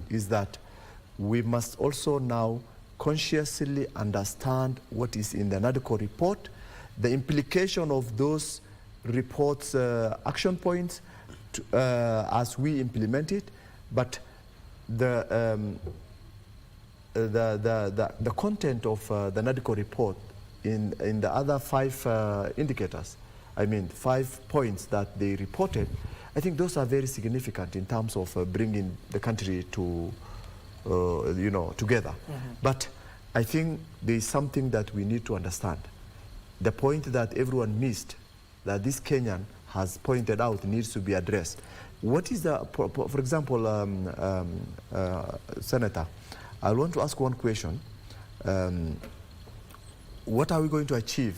is that we must also now consciously understand what is in the Nadco report, the implication of those reports' action points as we implement it, but the content of the Nadco report in the other 5 indicators, I mean 5 points that they reported, I think those are very significant in terms of bringing the country to, together. But I think there is something that we need to understand. The point that everyone missed, that this Kenyan has pointed out, needs to be addressed. What is the, for example, Senator, I want to ask one question. what are we going to achieve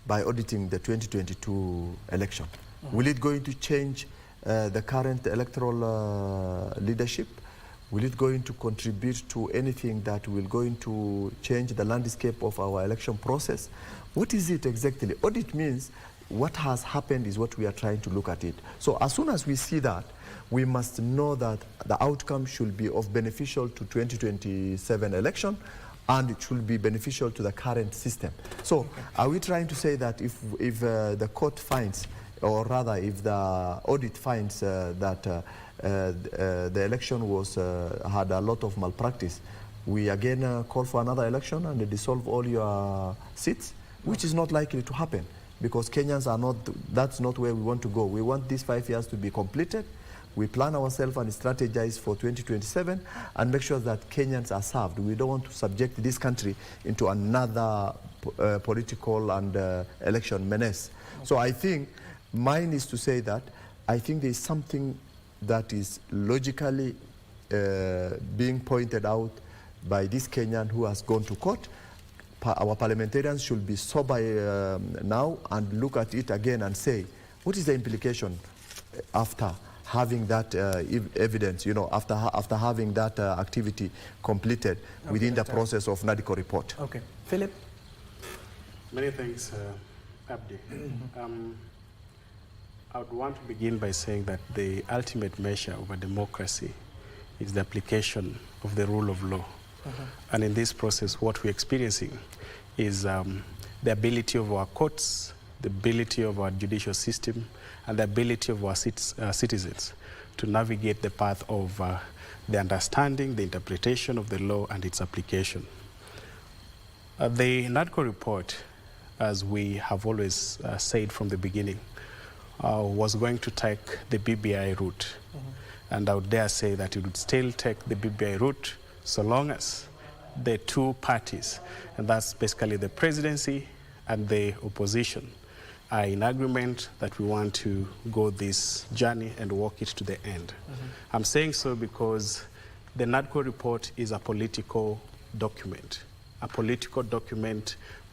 by auditing the 2022 election? Will it going to change the current electoral leadership? Will it going to contribute to anything that will going to change the landscape of our election process? What is it exactly? Audit means what has happened is what we are trying to look at it. So as soon as we see that, we must know that the outcome should be of beneficial to 2027 election, and it should be beneficial to the current system. So are we trying to say that if the court finds, or rather if the audit finds that the election was had a lot of malpractice, we again call for another election and dissolve all your seats, which is not likely to happen, because Kenyans are not, that's not where we want to go. We want these 5 years to be completed. We plan ourselves and strategize for 2027 and make sure that Kenyans are served. We don't want to subject this country into another political and election menace. So I think mine is to say that I think there is something that is logically being pointed out by this Kenyan who has gone to court. Our parliamentarians should be sober now and look at it again and say, what is the implication after having that evidence, you know, after having that activity completed within the process of Nadco report. Okay. Philip? Many thanks, Abdi. I would want to begin by saying that the ultimate measure of a democracy is the application of the rule of law. And in this process, what we're experiencing is the ability of our courts, the ability of our judicial system, and the ability of our citizens to navigate the path of the understanding, the interpretation of the law, and its application. The Nadco report, as we have always said from the beginning, was going to take the BBI route. And I would dare say that it would still take the BBI route so long as the two parties, and that's basically the presidency and the opposition, are in agreement that we want to go this journey and walk it to the end. I'm saying so because the Nadco report is a political document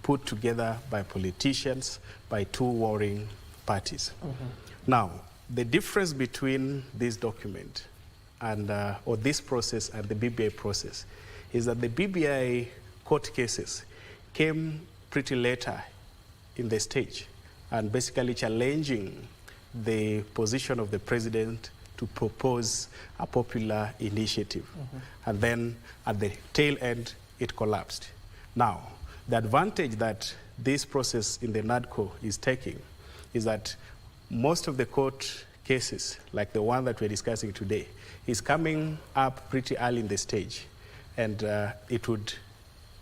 put together by politicians, by two warring parties. Now, the difference between this document and or this process and the BBI process is that the BBI court cases came pretty later in the stage and basically challenging the position of the president to propose a popular initiative. And then at the tail end, it collapsed. Now, the advantage that this process in the Nadco is taking is that most of the court cases, like the one that we're discussing today, is coming up pretty early in the stage. And it would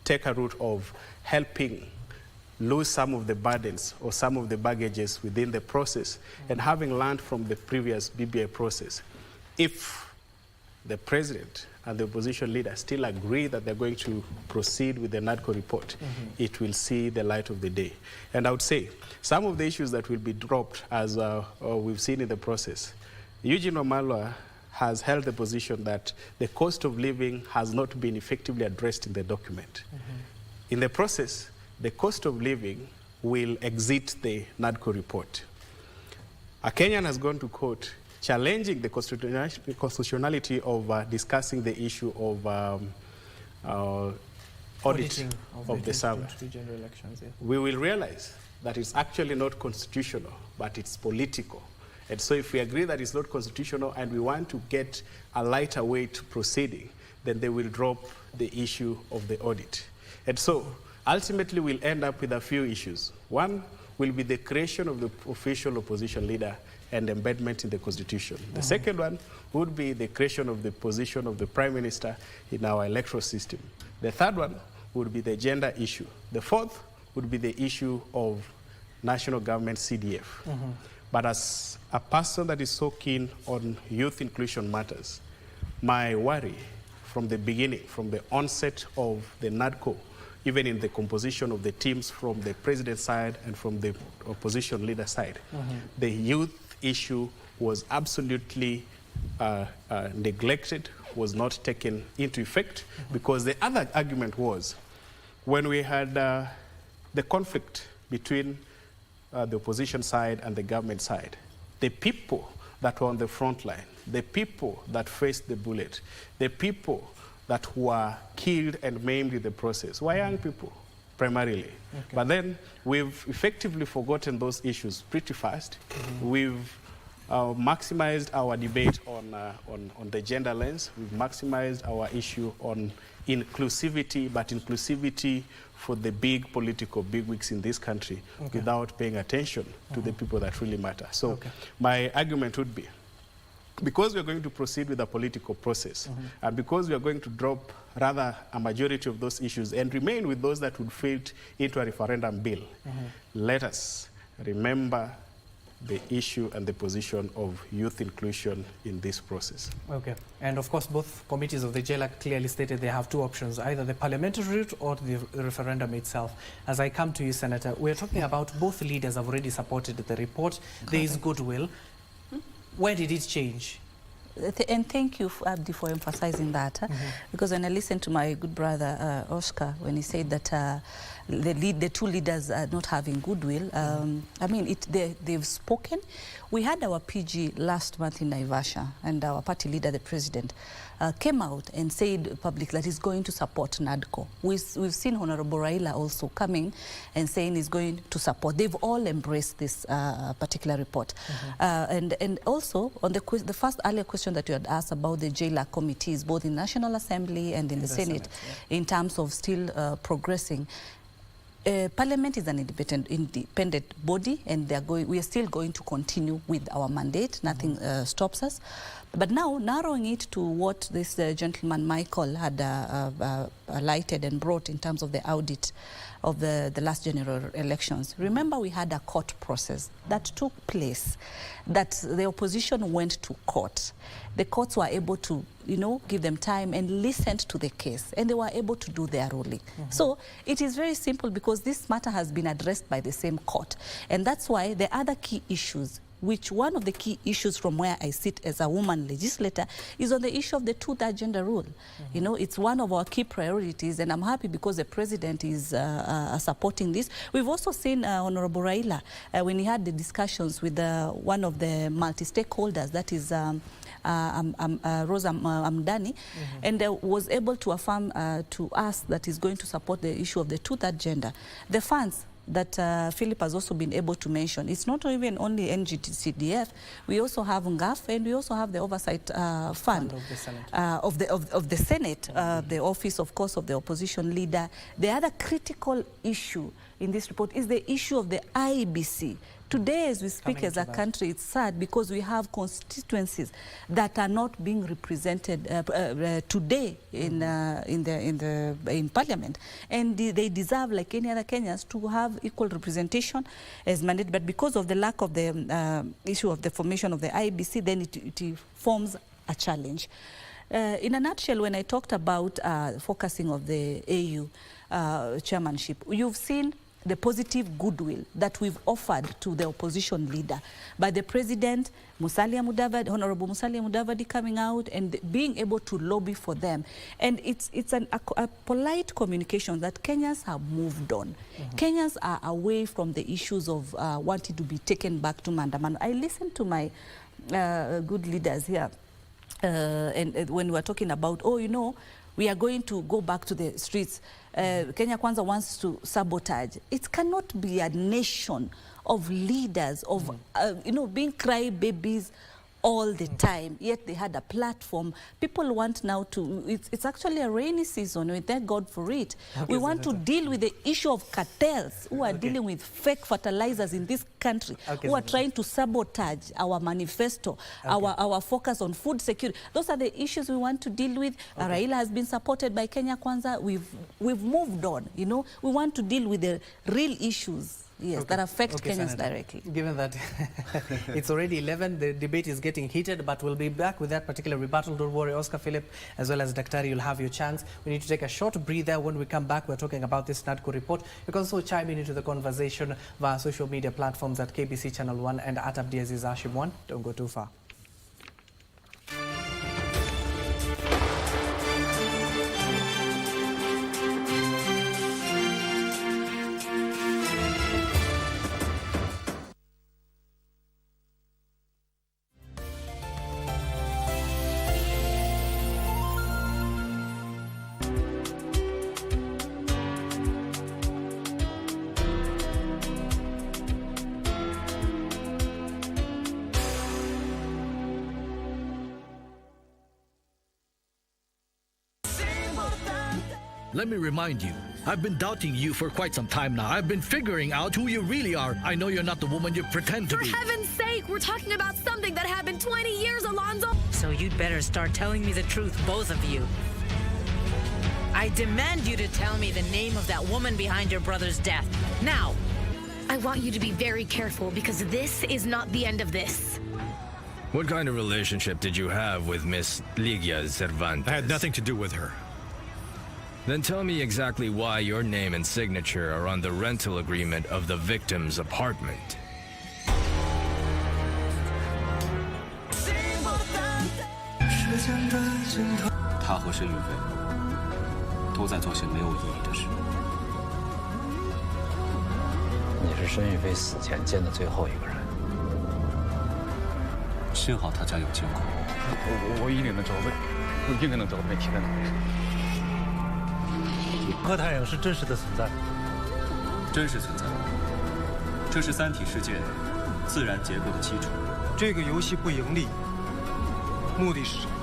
take a route of helping lose some of the burdens or some of the baggages within the process. And having learned from the previous BBI process, if the president and the opposition leader still agree that they're going to proceed with the Nadco report, it will see the light of the day. And I would say some of the issues that will be dropped, as we've seen in the process, Eugene Wamalwa has held the position that the cost of living has not been effectively addressed in the document. In the process, the cost of living will exit the Nadco report. A Kenyan has gone to court challenging the constitutionality of discussing the issue of audit of the server. We will realize that it's actually not constitutional, but it's political. And so if we agree that it's not constitutional and we want to get a lighter way to proceeding, then they will drop the issue of the audit. And so ultimately we'll end up with a few issues. One will be the creation of the official opposition leader and embedment in the constitution. The second one would be the creation of the position of the prime minister in our electoral system. The third one would be the gender issue. The fourth would be the issue of national government CDF. But as a person that is so keen on youth inclusion matters, my worry from the beginning, from the onset of the Nadco, even in the composition of the teams from the president's side and from the opposition leader side, the youth issue was absolutely neglected, was not taken into effect, because the other argument was when we had the conflict between the opposition side and the government side, the people that were on the front line, the people that faced the bullet, the people that were killed and maimed in the process were young people, primarily. Okay. But then we've effectively forgotten those issues pretty fast. We've maximized our debate on the gender lens. We've maximized our issue on inclusivity, but inclusivity for the big political bigwigs in this country, without paying attention to the people that really matter. So my argument would be, because we're going to proceed with a political process, and because we are going to drop rather a majority of those issues and remain with those that would fit into a referendum bill, let us remember the issue and the position of youth inclusion in this process. Okay. And of course, both committees of the JLAC clearly stated they have two options, either the parliamentary route or the referendum itself. As I come to you, Senator, we're talking about both leaders have already supported the report. There is goodwill. Where did it change? And thank you, Abdi, for emphasizing that. Because when I listened to my good brother, Oscar, when he said that the two leaders are not having goodwill, I mean, they've spoken. We had our PG last month in Naivasha, and our party leader, the president, came out and said publicly that he's going to support Nadco. We've seen Honorable Raila also coming and saying he's going to support. They've all embraced this particular report. And also, on the first earlier question that you had asked about the JLAC committees, both in National Assembly and in the Senate, in terms of still progressing, Parliament is an independent body, and we are still going to continue with our mandate. Nothing stops us. But now, narrowing it to what this gentleman Michael had highlighted and brought in terms of the audit of the last general elections. Remember, we had a court process that took place, that the opposition went to court. The courts were able to, give them time and listened to the case, and they were able to do their ruling. So it is very simple, because this matter has been addressed by the same court. And that's why the other key issues, which one of the key issues from where I sit as a woman legislator, is on the issue of the two-third gender rule. It's one of our key priorities, and I'm happy because the president is supporting this. We've also seen Honorable Raila, when he had the discussions with one of the multi-stakeholders, that is Rosa Amdani, and was able to affirm to us that he's going to support the issue of the two-third gender. The funds that Philip has also been able to mention, it's not even only NGCDF. We also have NGAF, and we also have the Oversight Fund of the Senate, the office, of course, of the opposition leader. The other critical issue in this report is the issue of the IBC. Today, as we speak as a country, it's sad because we have constituencies that are not being represented today in Parliament, and they deserve, like any other Kenyans, to have equal representation as mandated. But because of the lack of the issue of the formation of the IBC, then it forms a challenge. In a nutshell, when I talked about focusing of the AU chairmanship, you've seen the positive goodwill that we've offered to the opposition leader by the president, Honorable Musalia Mudavadi, coming out and being able to lobby for them. And it's a polite communication that Kenyans have moved on. Kenyans are away from the issues of wanting to be taken back to Mandamano. I listened to my good leaders here, and when we were talking about, we are going to go back to the streets. Kenya Kwanza wants to sabotage. It cannot be a nation of leaders, of, being crybabies all the time, yet they had a platform. People want now to, it's actually a rainy season, we thank God for it. We want to deal with the issue of cartels who are dealing with fake fertilizers in this country, who are trying to sabotage our manifesto, our focus on food security. Those are the issues we want to deal with. Raila has been supported by Kenya Kwanza. We've moved on, We want to deal with the real issues. Yes, that affect Kenyans Senator, directly. Given that it's already 11, the debate is getting heated, but we'll be back with that particular rebuttal. Don't worry, Oscar, Philip, as well as Daktari, you'll have your chance. We need to take a short breather. When we come back, we're talking about this Nadco report. You can also chime in into the conversation via social media platforms at KBC Channel 1 and at Abdiaziz Hashim 1. Don't go too far. let me remind you, I've been doubting you for quite some time now. I've been figuring out who you really are. I know you're not the woman you pretend to be. For heaven's sake, we're talking about something that happened 20 years, Alonzo. So you'd better start telling me the truth, both of you. I demand you to tell me the name of that woman behind your brother's death. Now! I want you to be very careful because this is not the end of this. What kind of relationship did you have with Miss Ligia Cervantes? I had nothing to do with her. Then tell me exactly why your name and signature are on the rental agreement of the victim's apartment. 他和申玉飞都在做些没有意义的事。你是申玉飞死前见的最后一个人。幸好他家有监控。我一定能找到，我一定能找到被替代的人。核太阳是真实的存在，真实存在。这是三体世界自然结构的基础。这个游戏不盈利，目的是什么？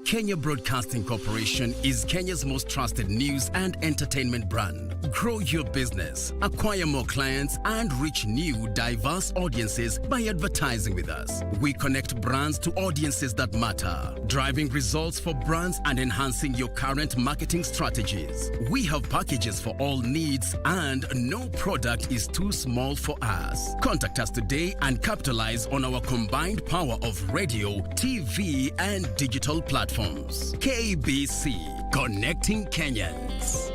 Kenya Broadcasting Corporation is Kenya's most trusted news and entertainment brand. Grow your business, acquire more clients, and reach new, diverse audiences by advertising with us. We connect brands to audiences that matter, driving results for brands and enhancing your current marketing strategies. We have packages for all needs, and no product is too small for us. Contact us today and capitalize on our combined power of radio, TV, and digital platforms. KBC, connecting Kenyans.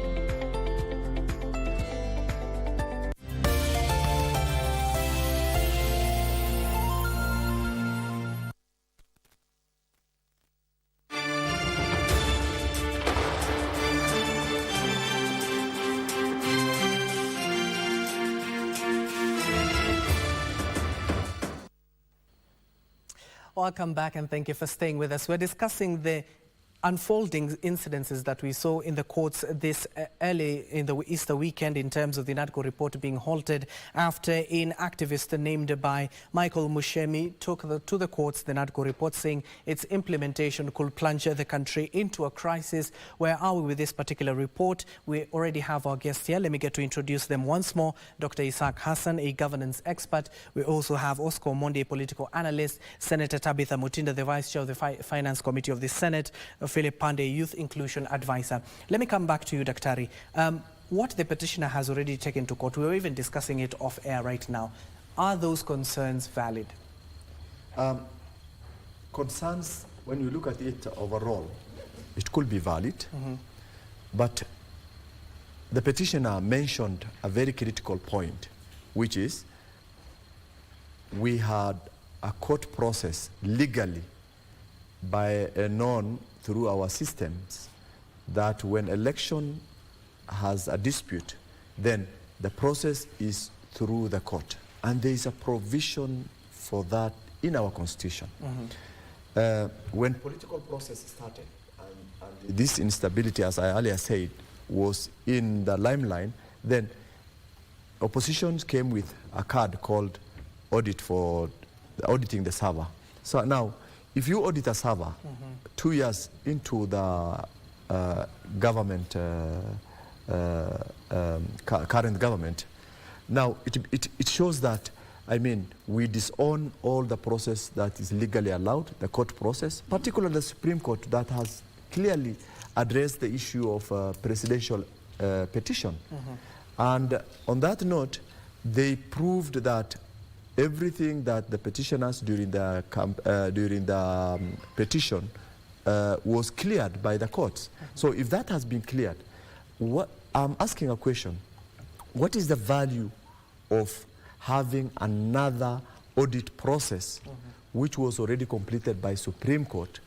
Welcome back and thank you for staying with us. We're discussing the unfolding incidences that we saw in the courts this early in the Easter weekend in terms of the Nadco report being halted after an activist named by Michael Mushemi took to the courts the Nadco report, saying its implementation could plunge the country into a crisis. Where are we with this particular report? We already have our guests here. Let me get to introduce them once more. Dr. Isaac Hassan, a governance expert. We also have Oscar Omondi, a political analyst. Senator Tabitha Mutinda, the Vice Chair of the Finance Committee of the Senate. Philip Pandey, Youth Inclusion Advisor. Let me come back to you, Daktari. What the petitioner has already taken to court, we're even discussing it off air right now. Are those concerns valid? Concerns, when you look at it overall, it could be valid, but the petitioner mentioned a very critical point, which is we had a court process legally known through our systems that when election has a dispute, then the process is through the court. And there is a provision for that in our constitution. When political process started, and this instability, as I earlier said, was in the limelight, then oppositions came with a card called audit for auditing the server. So now, if you audit a server 2 years into the government, current government, now it shows that, I mean, we disown all the process that is legally allowed, the court process, particularly the Supreme Court that has clearly addressed the issue of presidential petition. And on that note, they proved that everything that the petitioners during the petition was cleared by the courts. So if that has been cleared, I'm asking a question. What is the value of having another audit process which was already completed by Supreme Court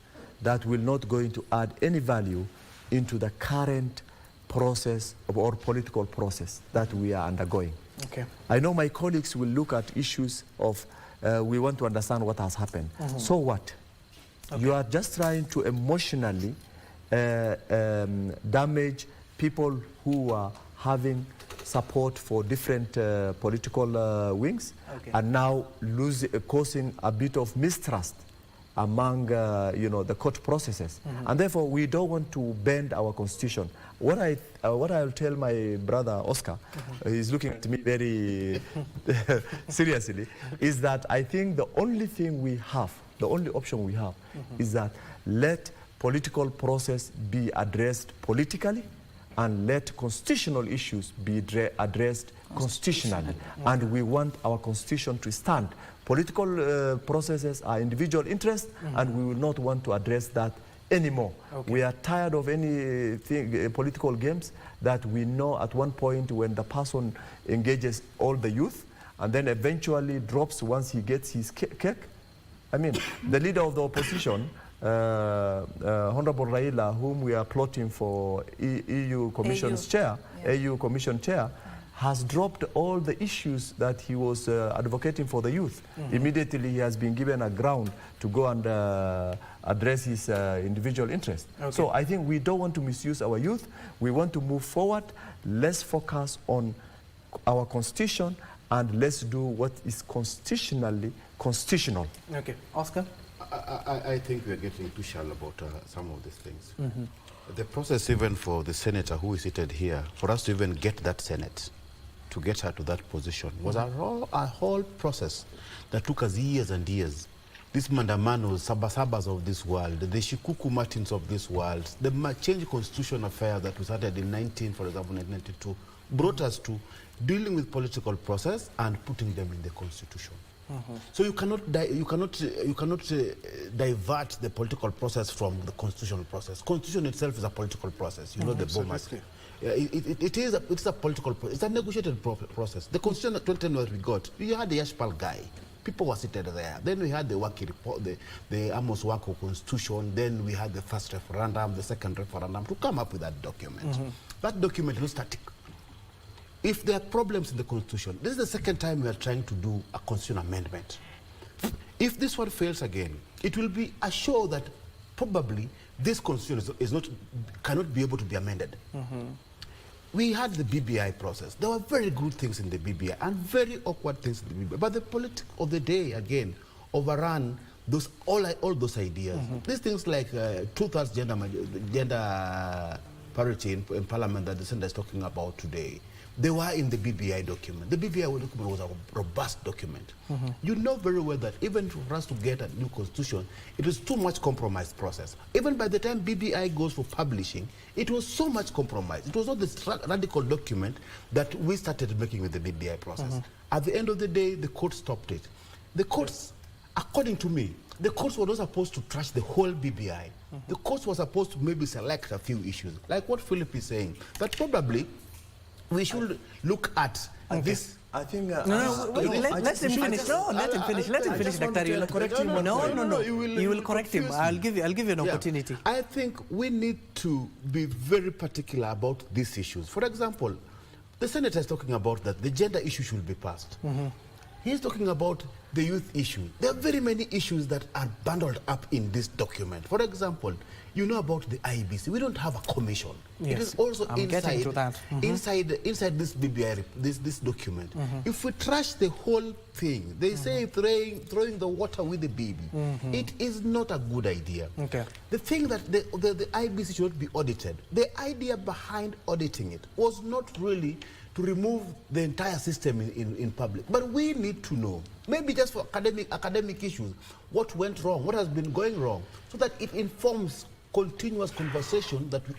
that will not going to add any value into the current process or political process that we are undergoing? Okay. I know my colleagues will look at issues of we want to understand what has happened. So what? Okay. You are just trying to emotionally damage people who are having support for different political wings, and now causing a bit of mistrust among the court processes. And therefore, we don't want to bend our constitution. What I'll tell my brother Oscar, he's looking at me very seriously, is that I think the only thing we have, the only option we have, is that let political process be addressed politically, and let constitutional issues be addressed constitutionally. And we want our constitution to stand. Political processes are individual interests, and we will not want to address that anymore. We are tired of anything, political games that we know at one point when the person engages all the youth and then eventually drops once he gets his cake. I mean, the leader of the opposition, Honorable Raila, whom we are plotting for EU Commission's chair, AU Commission chair, has dropped all the issues that he was advocating for the youth. Immediately he has been given a ground to go and address his individual interests. So I think we don't want to misuse our youth. We want to move forward. Let's focus on our constitution and let's do what is constitutionally constitutional. Okay, Oscar? I think we're getting too shallow about some of these things. The process even for the senator who is seated here, for us to even get that Senate, to get her to that position, was a whole process that took us years and years. These Mandamanos, Sabasabas of this world, the Shikuku Martins of this world, the change constitution affair that we started in 1992, brought us to dealing with political process and putting them in the constitution. So you cannot divert the political process from the constitutional process. Constitution itself is a political process. You know the bomers. It is a political process. It's a negotiated process. The constitution of 2010 that we got, you had the Yashpal guy. People were seated there. Then we had the Waki report, the Amos Wako constitution. Then we had the first referendum, the second referendum to come up with that document. That document is static. If there are problems in the constitution, this is the second time we are trying to do a constitutional amendment. If this one fails again, it will be a show that probably this constitution cannot be able to be amended. We had the BBI process. There were very good things in the BBI and very awkward things in the BBI. But the politics of the day, again, overran all those ideas. These things like 2/3 gender parity in Parliament that the Senator is talking about today, they were in the BBI document. The BBI document was a robust document. You know very well that even for us to get a new constitution, it was too much compromise process. Even by the time BBI goes for publishing, it was so much compromise. It was not this radical document that we started making with the BBI process. At the end of the day, the court stopped it. The courts, according to me, the courts were not supposed to trash the whole BBI. The courts were supposed to maybe select a few issues, like what Philip is saying, that probably we should look at this. I think... let him finish. No, let him finish. Let him finish, Dr. You will correct him. No. You will correct him. I'll give you an opportunity. I think we need to be very particular about these issues. For example, the Senator is talking about that the gender issue should be passed. He's talking about the youth issue. There are very many issues that are bundled up in this document. For example, you know about the IBC. We don't have a commission. It is also inside this BBI, this document. If we trash the whole thing, they say throwing the water with the baby. It is not a good idea. The thing that the IBC should be audited, the idea behind auditing it was not really to remove the entire system in public. But we need to know, maybe just for academic issues, what went wrong, what has been going wrong, so that it informs continuous conversation that we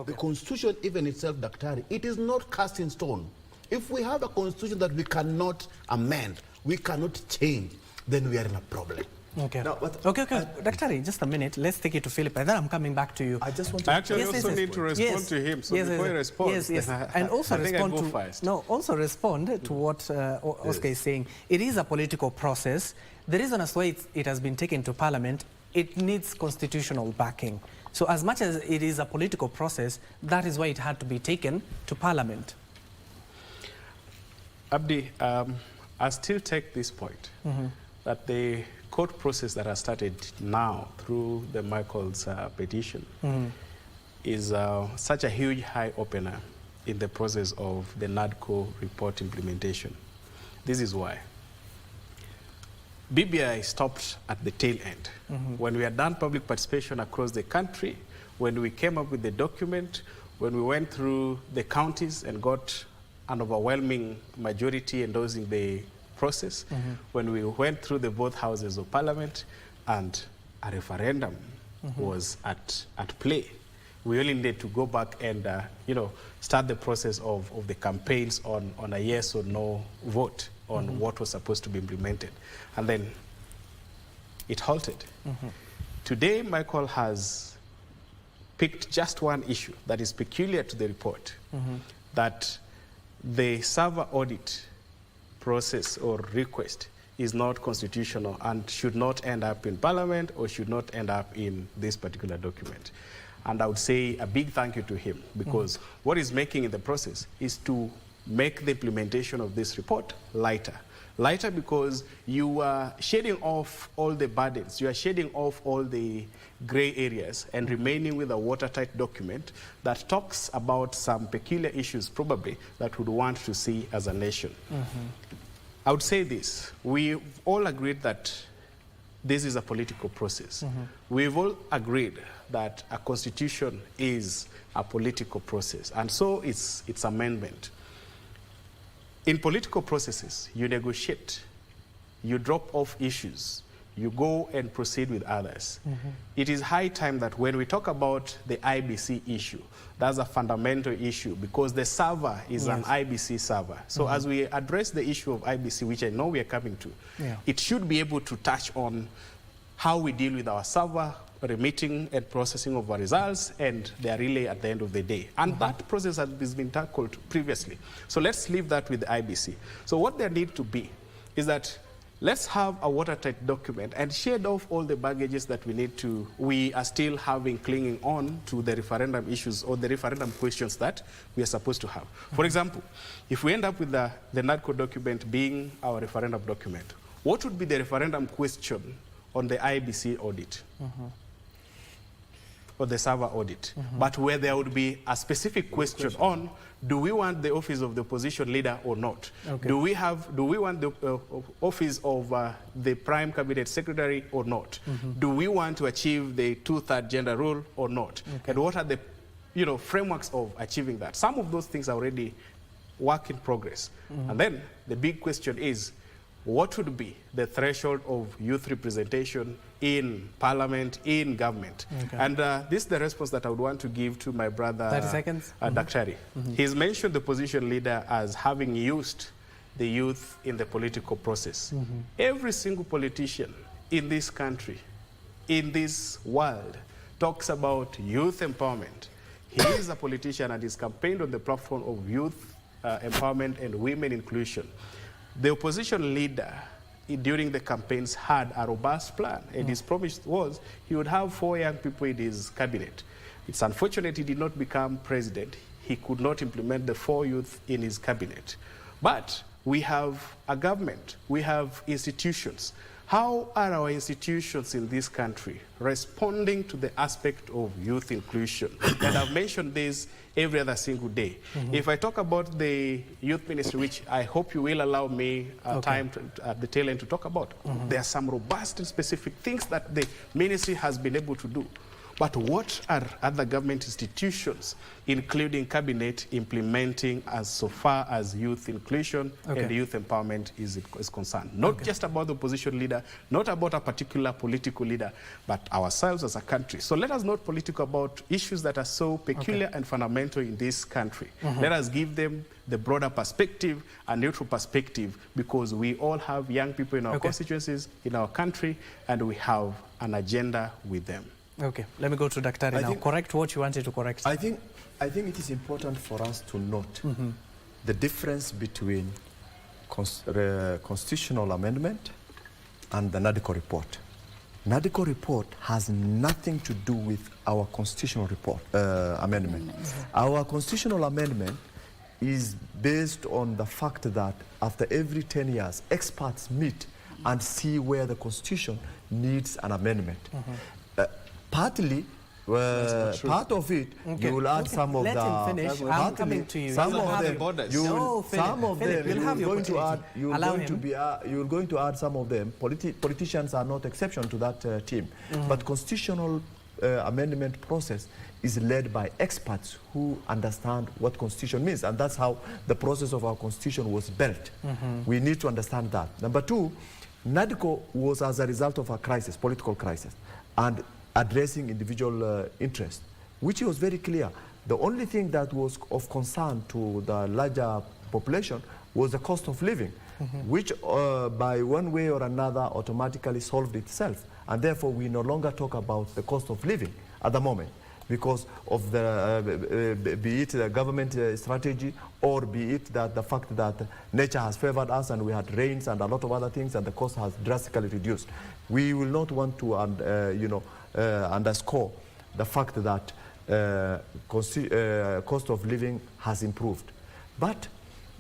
The Constitution even itself, Daktari, it is not cast in stone. If we have a Constitution that we cannot amend, we cannot change, then we are in a problem. Okay. Daktari, just a minute. Let's take it to Philip, and then I'm coming back to you. I just want to... Actually, also need to respond to him. So before he responds, and also respond respond to what Oscar is saying. It is a political process. The reason as why it has been taken to Parliament, it needs constitutional backing. So as much as it is a political process, that is why it had to be taken to Parliament. Abdi, I still take this point, that the court process that has started now through the Michael's petition is such a huge eye-opener in the process of the Nadco report implementation. This is why. BBI stopped at the tail end. When we had done public participation across the country, when we came up with the document, when we went through the counties and got an overwhelming majority endorsing the process, when we went through the both houses of parliament and a referendum was at play, we only needed to go back and start the process of the campaigns on a yes or no vote on what was supposed to be implemented. And then it halted. Today, Michael has picked just one issue that is peculiar to the report, that the server audit process or request is not constitutional and should not end up in Parliament or should not end up in this particular document. And I would say a big thank you to him, because what he's making in the process is to make the implementation of this report lighter. Lighter because you are shedding off all the burdens, you are shedding off all the gray areas and remaining with a watertight document that talks about some peculiar issues probably that we'd want to see as a nation. I would say this, we've all agreed that this is a political process. We've all agreed that a constitution is a political process, and so it's amendment. In political processes, you negotiate, you drop off issues, you go and proceed with others. It is high time that when we talk about the IBC issue, that's a fundamental issue because the server is an IBC server. So as we address the issue of IBC, which I know we are coming to, it should be able to touch on how we deal with our server, remitting and processing of our results, and their relay at the end of the day. And that process has been tackled previously. So let's leave that with the IBC. So what there needs to be is that let's have a watertight document and shed off all the baggages that we are still having clinging on to the referendum issues or the referendum questions that we are supposed to have. For example, if we end up with the Nadco document being our referendum document, what would be the referendum question on the IBC audit? Or the server audit, but where there would be a specific question on, do we want the office of the opposition leader or not? Do we want the office of the prime cabinet secretary or not? Do we want to achieve the 2/3 gender rule or not? And what are the frameworks of achieving that? Some of those things are already work in progress. And then the big question is, what would be the threshold of youth representation in parliament, in government? And this is the response that I would want to give to my brother, 30 seconds. Daktari. He's mentioned the opposition leader as having used the youth in the political process. Every single politician in this country, in this world, talks about youth empowerment. He is a politician and is campaigned on the platform of youth empowerment and women inclusion. The opposition leader during the campaigns had a robust plan, and his promise was he would have 4 young people in his cabinet. It's unfortunate he did not become president. He could not implement the 4 youth in his cabinet. But we have a government, we have institutions. How are our institutions in this country responding to the aspect of youth inclusion? And I've mentioned this every other single day. If I talk about the youth ministry, which I hope you will allow me time at the tail end to talk about, there are some robust and specific things that the ministry has been able to do. But what are other government institutions, including cabinet, implementing as so far as youth inclusion and youth empowerment is concerned? Not just about the opposition leader, not about a particular political leader, but ourselves as a country. So let us not political about issues that are so peculiar and fundamental in this country. Let us give them the broader perspective, a neutral perspective, because we all have young people in our constituencies, in our country, and we have an agenda with them. Okay, let me go to Daktari now. Correct what you wanted to correct. I think it is important for us to note the difference between constitutional amendment and the Nadco report. Nadco report has nothing to do with our constitutional report amendment. Our constitutional amendment is based on the fact that after every 10 years, experts meet and see where the constitution needs an amendment. Partly, part of it, you will add some of Let the... him finish. I'm coming to you. Some of them, you're going to add some of them. Politicians are not exception to that team. But constitutional amendment process is led by experts who understand what constitution means. And that's how the process of our constitution was built. We need to understand that. Number two, Nadco was as a result of a crisis, political crisis, and addressing individual interest, which was very clear. The only thing that was of concern to the larger population was the cost of living, which by one way or another automatically solved itself. And therefore, we no longer talk about the cost of living at the moment because of the, be it the government strategy or be it that the fact that nature has favored us and we had rains and a lot of other things and the cost has drastically reduced. We will not want to, underscore the fact that cost of living has improved. But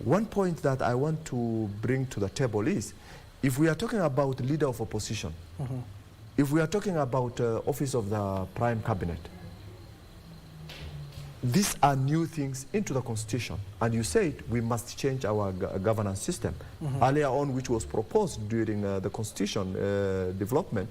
one point that I want to bring to the table is, if we are talking about leader of opposition, if we are talking about office of the Prime Cabinet, these are new things into the Constitution. And you said we must change our governance system. Earlier on, which was proposed during the Constitution development,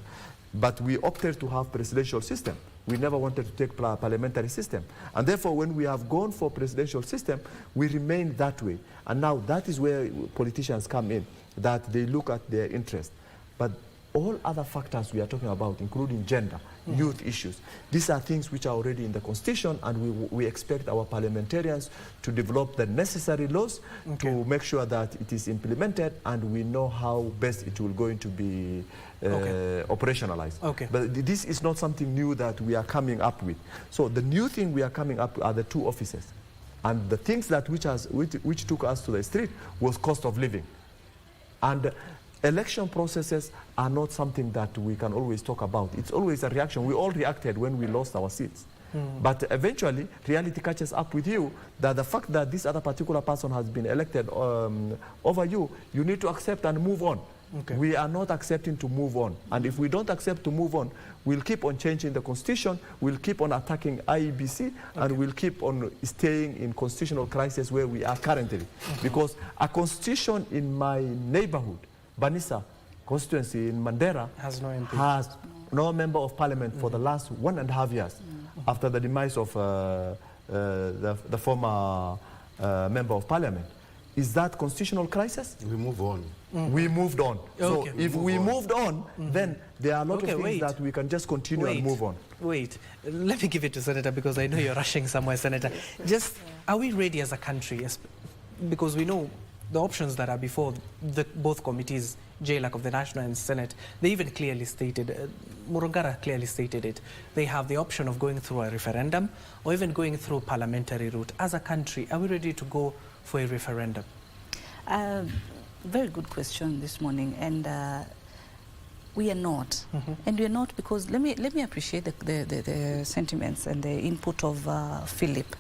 but we opted to have presidential system. We never wanted to take parliamentary system. And therefore, when we have gone for presidential system, we remain that way. And now that is where politicians come in, that they look at their interest. But all other factors we are talking about, including gender, youth issues, these are things which are already in the Constitution, and we expect our parliamentarians to develop the necessary laws to make sure that it is implemented and we know how best it will going to be operationalized. But this is not something new that we are coming up with. So the new thing we are coming up are the two offices. And the things that which took us to the street was cost of living. And election processes are not something that we can always talk about. It's always a reaction. We all reacted when we lost our seats. But eventually, reality catches up with you that the fact that this other particular person has been elected over you, you need to accept and move on. We are not accepting to move on. And if we don't accept to move on, we'll keep on changing the Constitution, we'll keep on attacking IEBC, and we'll keep on staying in constitutional crisis where we are currently. Because a constitution in my neighborhood, Banisa constituency in Mandera, has no member of parliament for the last 1.5 years after the demise of the former member of parliament. Is that constitutional crisis? We move on. We moved on. So if we moved on, then there are a lot of things that we can just continue and move on. Wait, let me give it to Senator because I know you're rushing somewhere, Senator. Just, are we ready as a country? Because we know the options that are before both committees, JLAC of the National and Senate, they even clearly stated, Murungara clearly stated it, they have the option of going through a referendum or even going through parliamentary route. As a country, are we ready to go for a referendum? Very good question this morning, and we are not. And we are not because, let me appreciate the sentiments and the input of Philip.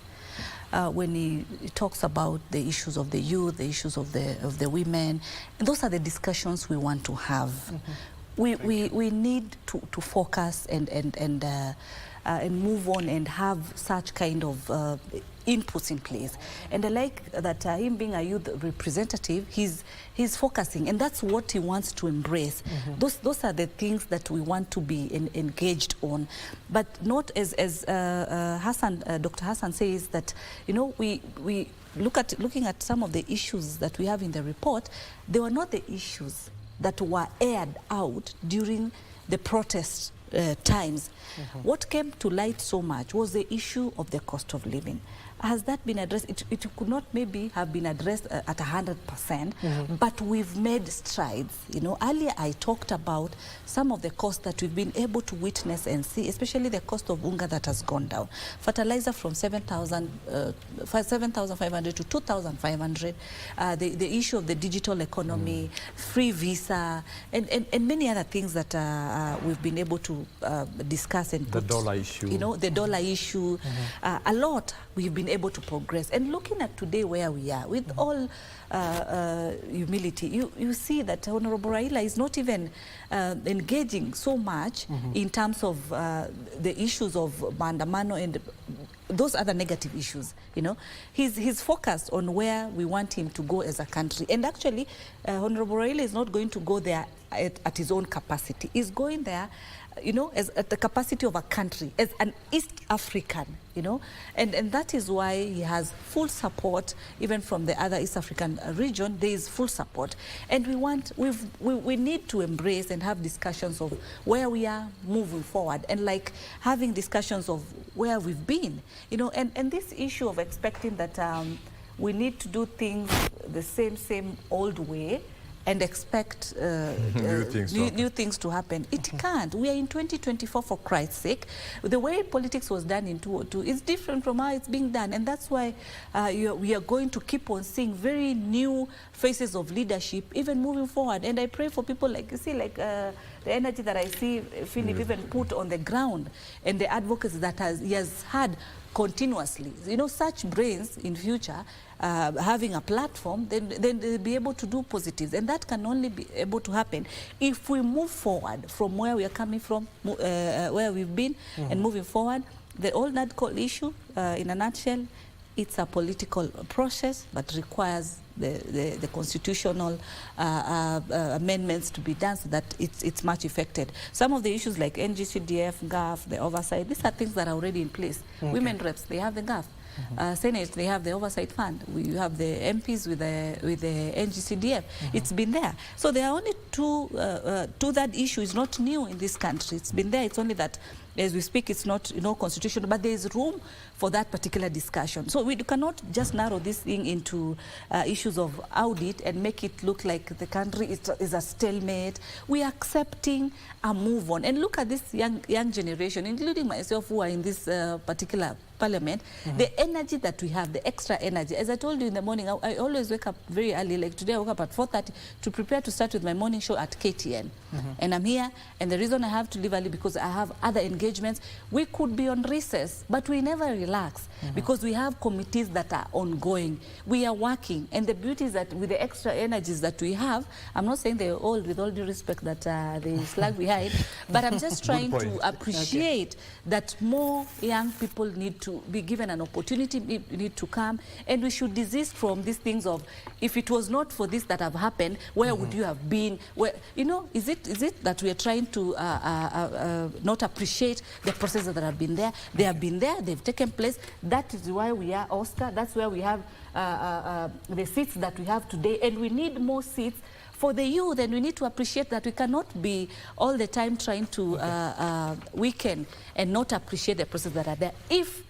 When he talks about the issues of the youth, the issues of the women, and those are the discussions we want to have. We need to focus and move on and have such kind of inputs in place. And I like that him being a youth representative, he's focusing, and that's what he wants to embrace. Those are the things that we want to be engaged on, but not as Dr. Hassan says that, you know, we looking at some of the issues that we have in the report, they were not the issues that were aired out during the protest times. What came to light so much was the issue of the cost of living. Has that been addressed? It could not maybe have been addressed at 100%, but we've made strides. You know, earlier I talked about some of the costs that we've been able to witness and see, especially the cost of unga that has gone down. Fertilizer from 7,500 to 2,500. The issue of the digital economy, free visa, and many other things that we've been able to discuss and the dollar issue. You know, the dollar issue. A lot we've been able to progress. And looking at today where we are, with all humility, you see that Honorable Raila is not even engaging so much in terms of the issues of maandamano and those other negative issues. You know, he's focused on where we want him to go as a country. And actually, Honorable Raila is not going to go there at his own capacity. He's going there, you know, as at the capacity of a country, as an East African, you know, and that is why he has full support, even from the other East African region. There is full support, and we need to embrace and have discussions of where we are moving forward, and like having discussions of where we've been, you know, and this issue of expecting that we need to do things the same old way and expect new things to happen. It can't. We are in 2024, for Christ's sake. The way politics was done in 2002 is different from how it's being done, and that's why we are going to keep on seeing very new faces of leadership, even moving forward. And I pray for people like, you see, like the energy that I see Philip even put on the ground, and the advocacy that he has had continuously. You know, such brains in future, having a platform, then they'll be able to do positives. And that can only be able to happen if we move forward from where we are coming from, where we've been, and moving forward. The old Nadco issue, in a nutshell, it's a political process, but requires the constitutional amendments to be done so that it's much affected. Some of the issues like NGCDF, GAF, the oversight, these are things that are already in place. Women reps, they have the GAF. Senate, they have the oversight fund. We have the MPs with the NGCDF. It's been there. So there are only two that issue is not new in this country. It's been there. It's only that as we speak, it's not, you know, constitutional, but there is room for that particular discussion. So we cannot just narrow this thing into issues of audit and make it look like the country is a stalemate. We are accepting a move on. And look at this young generation, including myself, who are in this particular parliament, the energy that we have, the extra energy. As I told you in the morning, I always wake up very early. Like today I woke up at 4:30 to prepare to start with my morning show at KTN. And I'm here, and the reason I have to leave early because I have other engagements. We could be on recess, but we never relax because we have committees that are ongoing. We are working, and the beauty is that with the extra energies that we have, I'm not saying they're all, with all due respect, that they slag behind, but I'm just trying to appreciate that more young people need to be given an opportunity, need to come, and we should desist from these things of, if it was not for this that have happened, where would you have been? Where, you know, is it that we are trying to not appreciate the processes that have been there? They have been there, they've taken place. That is why we are Oscar. That's where we have the seats that we have today, and we need more seats for the youth, and we need to appreciate that we cannot be all the time trying to weaken and not appreciate the processes that are there. If,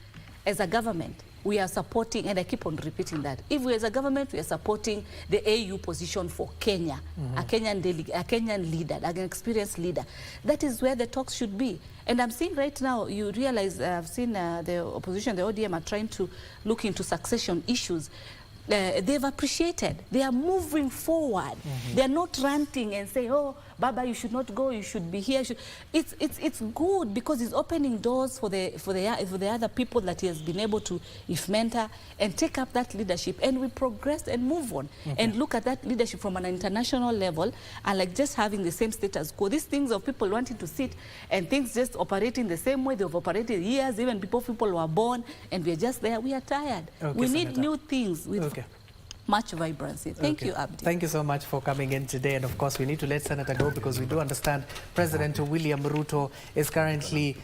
as a government, we are supporting, and I keep on repeating that, if we as a government, we are supporting the AU position for Kenya, a Kenyan leader, an experienced leader, that is where the talks should be. And I'm seeing right now, you realize, I've seen the opposition, the ODM, are trying to look into succession issues. They've appreciated. They are moving forward. They are not ranting and saying, "Oh, Baba, you should not go. You should be here." It's good because it's opening doors for the other people that he has been able to mentor and take up that leadership. And we progress and move on and look at that leadership from an international level, and like just having the same status quo. These things of people wanting to sit and things just operating the same way they've operated years, even before people were born, and we're just there. We are tired. We need new things with much vibrancy. Thank you, Abdi. Thank you so much for coming in today. And of course, we need to let Senator go because we do understand President William Ruto is currently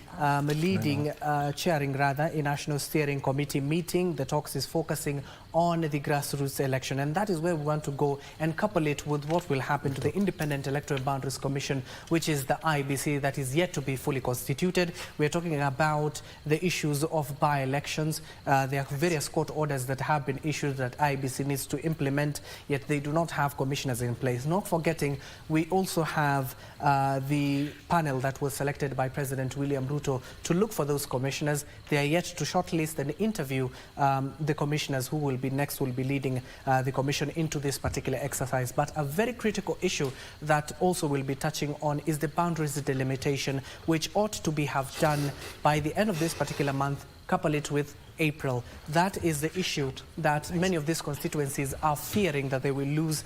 chairing a National Steering Committee meeting. The talks is focusing on the grassroots election, and that is where we want to go and couple it with what will happen to the Independent Electoral Boundaries Commission, which is the IBC that is yet to be fully constituted. We're talking about the issues of by-elections. There are various court orders that have been issued that IBC needs to implement, yet they do not have commissioners in place. Not forgetting, we also have the panel that was selected by President William Ruto to look for those commissioners. They are yet to shortlist and interview the commissioners who will be leading the commission into this particular exercise. But a very critical issue that also will be touching on is the boundaries delimitation, which ought to have done by the end of this particular month, couple it with April. That is the issue that many of these constituencies are fearing, that they will lose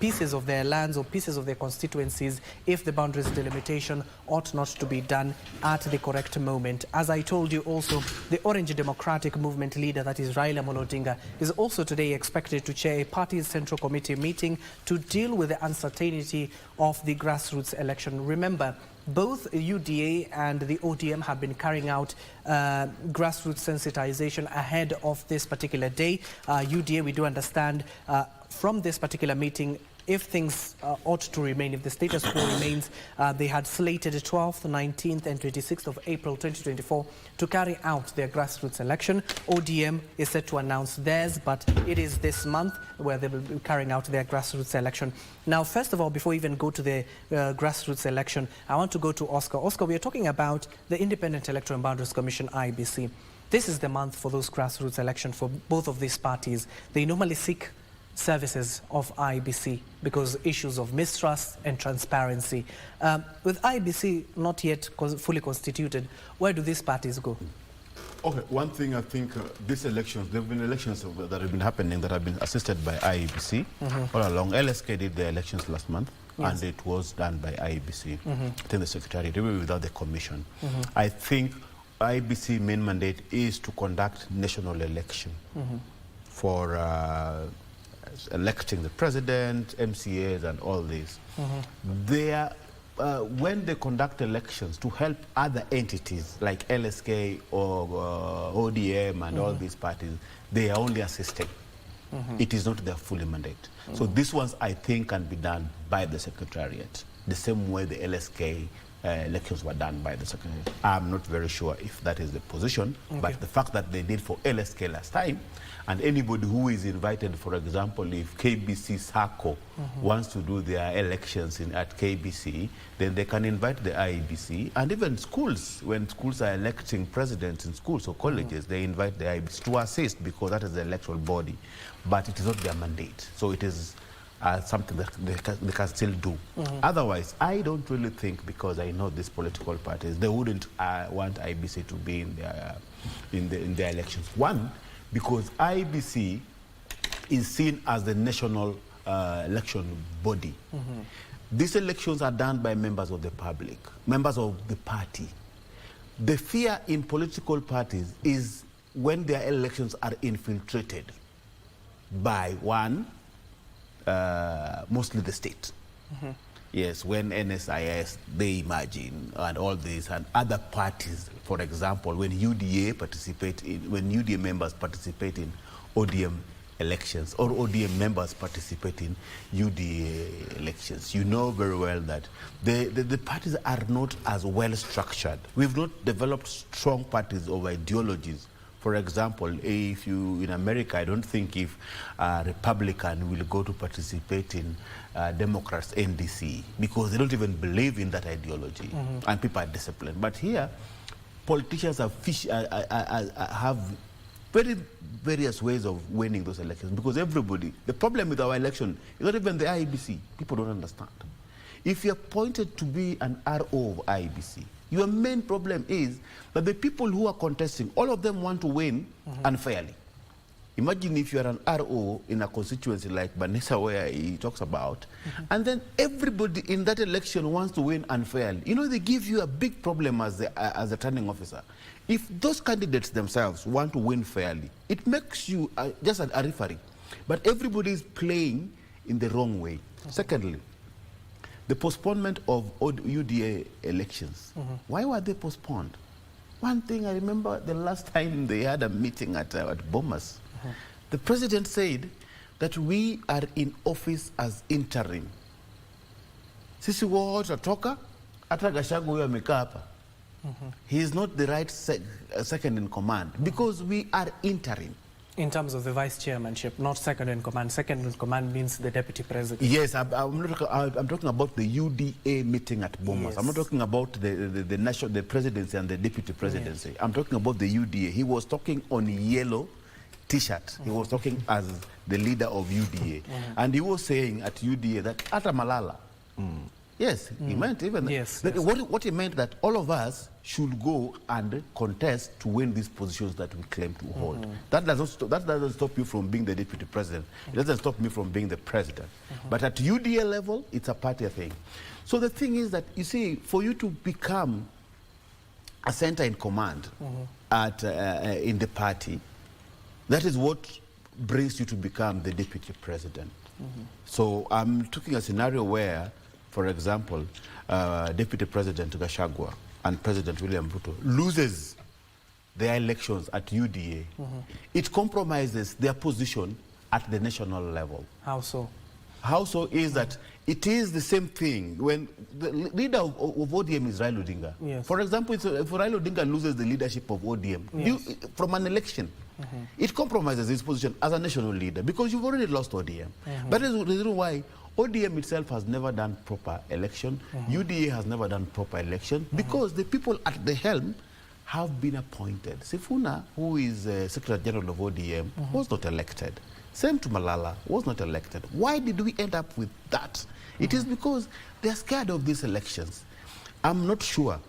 pieces of their lands or pieces of their constituencies if the boundaries delimitation ought not to be done at the correct moment. As I told you also, the Orange Democratic Movement leader, that is Raila Amolo Odinga, is also today expected to chair a party's Central Committee meeting to deal with the uncertainty of the grassroots election. Remember, both UDA and the ODM have been carrying out grassroots sensitization ahead of this particular day. UDA, we do understand from this particular meeting, if things ought to remain, if the status quo remains, they had slated 12th, 19th and 26th of April 2024 to carry out their grassroots election. ODM is set to announce theirs, but it is this month where they will be carrying out their grassroots election. Now, first of all, before we even go to the grassroots election, I want to go to Oscar. Oscar, we are talking about the Independent Electoral and Boundaries Commission, IBC. This is the month for those grassroots elections for both of these parties. They normally seek services of IBC because issues of mistrust and transparency. With IBC not yet fully constituted, where do these parties go? Okay, one thing I think these elections, there have been elections that have been happening that have been assisted by IBC all along. LSK did the elections last month, and it was done by IBC. I think the Secretariat, even without the commission. I think IBC main mandate is to conduct national election for electing the president, MCAs, and all this. When they conduct elections to help other entities like LSK or ODM and all these parties, they are only assisting. It is not their full mandate. So these ones, I think, can be done by the Secretariat, the same way the LSK elections were done by the Secretariat. I'm not very sure if that is the position, but the fact that they did for LSK last time, and anybody who is invited, for example, if KBC SACCO wants to do their elections at KBC, then they can invite the IBC, and even schools, when schools are electing presidents in schools or colleges, they invite the IBC to assist because that is the electoral body, but it is not their mandate. So it is something that they can still do. Otherwise, I don't really think, because I know these political parties, they wouldn't want IBC to be in their elections. One, because IBC is seen as the national election body. These elections are done by members of the public, members of the party. The fear in political parties is when their elections are infiltrated by one, mostly the state. Yes, when NSIS, they imagine, and all this, and other parties, for example, when UDA members participate in ODM elections, or ODM members participate in UDA elections, you know very well that the parties are not as well structured. We've not developed strong parties of ideologies. For example, if you, in America, I don't think if a Republican will go to participate in Democrats' NDC, because they don't even believe in that ideology, and people are disciplined. But here, politicians have very various ways of winning those elections, because everybody, the problem with our election is not even the IBC. People don't understand. If you're appointed to be an RO of IBC, your main problem is that the people who are contesting, all of them want to win unfairly. Imagine if you are an RO in a constituency like Banessa, where he talks about, and then everybody in that election wants to win unfairly. You know, they give you a big problem as a returning officer. If those candidates themselves want to win fairly, it makes you just a referee. But everybody is playing in the wrong way. Secondly, the postponement of UDA elections. Why were they postponed? One thing I remember, the last time they had a meeting at Bomas, the president said that we are in office as interim. Sisi wote atoka, hata Gachagua huyo amekaa hapa. He is not the right second in command, because we are interim. In terms of the vice chairmanship, not second in command. Second in command means the deputy president. Yes, I'm talking about the UDA meeting at Bomas. Yes. I'm not talking about the presidency and the deputy presidency. Yes. I'm talking about the UDA. He was talking on yellow T-shirt. He was talking as the leader of UDA. And he was saying at UDA that Ata Malala. Yes, he meant even that. What he meant that all of us should go and contest to win these positions that we claim to hold. That doesn't stop you from being the deputy president. It doesn't stop me from being the president. But at UDA level, it's a party thing. So the thing is that, you see, for you to become a center in command in the party, that is what brings you to become the deputy president. So I'm taking a scenario where, for example, Deputy President Gachagua and President William Ruto loses their elections at UDA. It compromises their position at the national level. How so? How so is that it is the same thing when the leader of ODM is Raila Odinga. Yes. For example, if Raila Odinga loses the leadership of ODM from an election, it compromises his position as a national leader because you've already lost ODM. That is the reason why ODM itself has never done proper election. UDA has never done proper election because the people at the helm have been appointed. Sifuna, who is Secretary General of ODM, was not elected. Same to Malala, was not elected. Why did we end up with that? It is because they're scared of these elections. I'm not sure.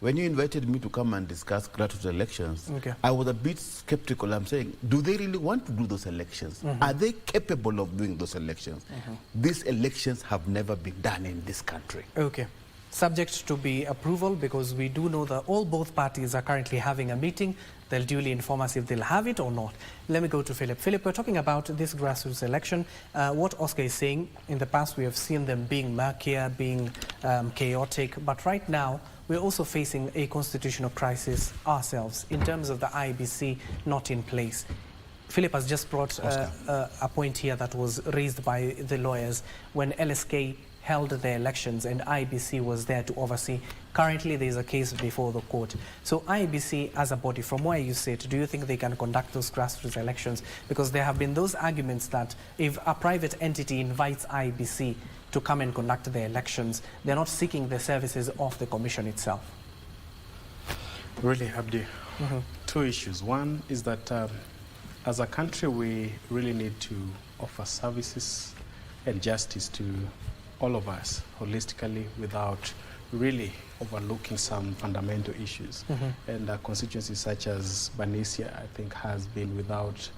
When you invited me to come and discuss grassroots elections, I was a bit skeptical. I'm saying, do they really want to do those elections? Are they capable of doing those elections? These elections have never been done in this country. Okay. Subject to be approval, because we do know that both parties are currently having a meeting. They'll duly inform us if they'll have it or not. Let me go to Philip. Philip, we're talking about this grassroots election. What Oscar is saying, in the past we have seen them being murkier, being chaotic, but right now we're also facing a constitutional crisis ourselves in terms of the IBC not in place. Philip has just brought a point here that was raised by the lawyers when LSK held the elections and IBC was there to oversee. Currently, there is a case before the court. So IBC as a body, from where you sit, do you think they can conduct those grassroots elections? Because there have been those arguments that if a private entity invites IBC to come and conduct the elections, they're not seeking the services of the commission itself. Really, Abdi, two issues. One is that as a country, we really need to offer services and justice to all of us holistically without really overlooking some fundamental issues. And constituencies such as Banisia, I think, has been without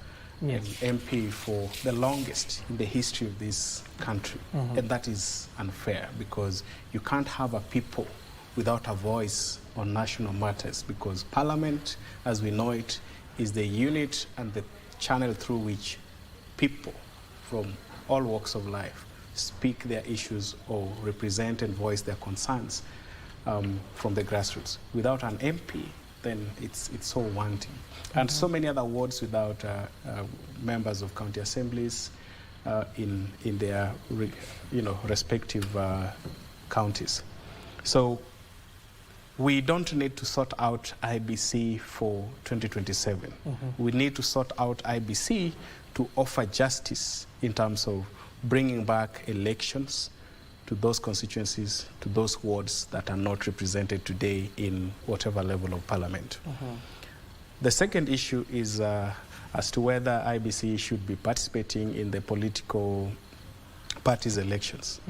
an MP for the longest in the history of this country. And that is unfair because you can't have a people without a voice on national matters, because Parliament, as we know it, is the unit and the channel through which people from all walks of life speak their issues or represent and voice their concerns from the grassroots. Without an MP, then it's so wanting. And so many other wards without members of county assemblies in their respective counties. So we don't need to sort out IBC for 2027. We need to sort out IBC to offer justice in terms of bringing back elections to those constituencies, to those wards that are not represented today in whatever level of parliament. The second issue is as to whether IBC should be participating in the political parties' elections.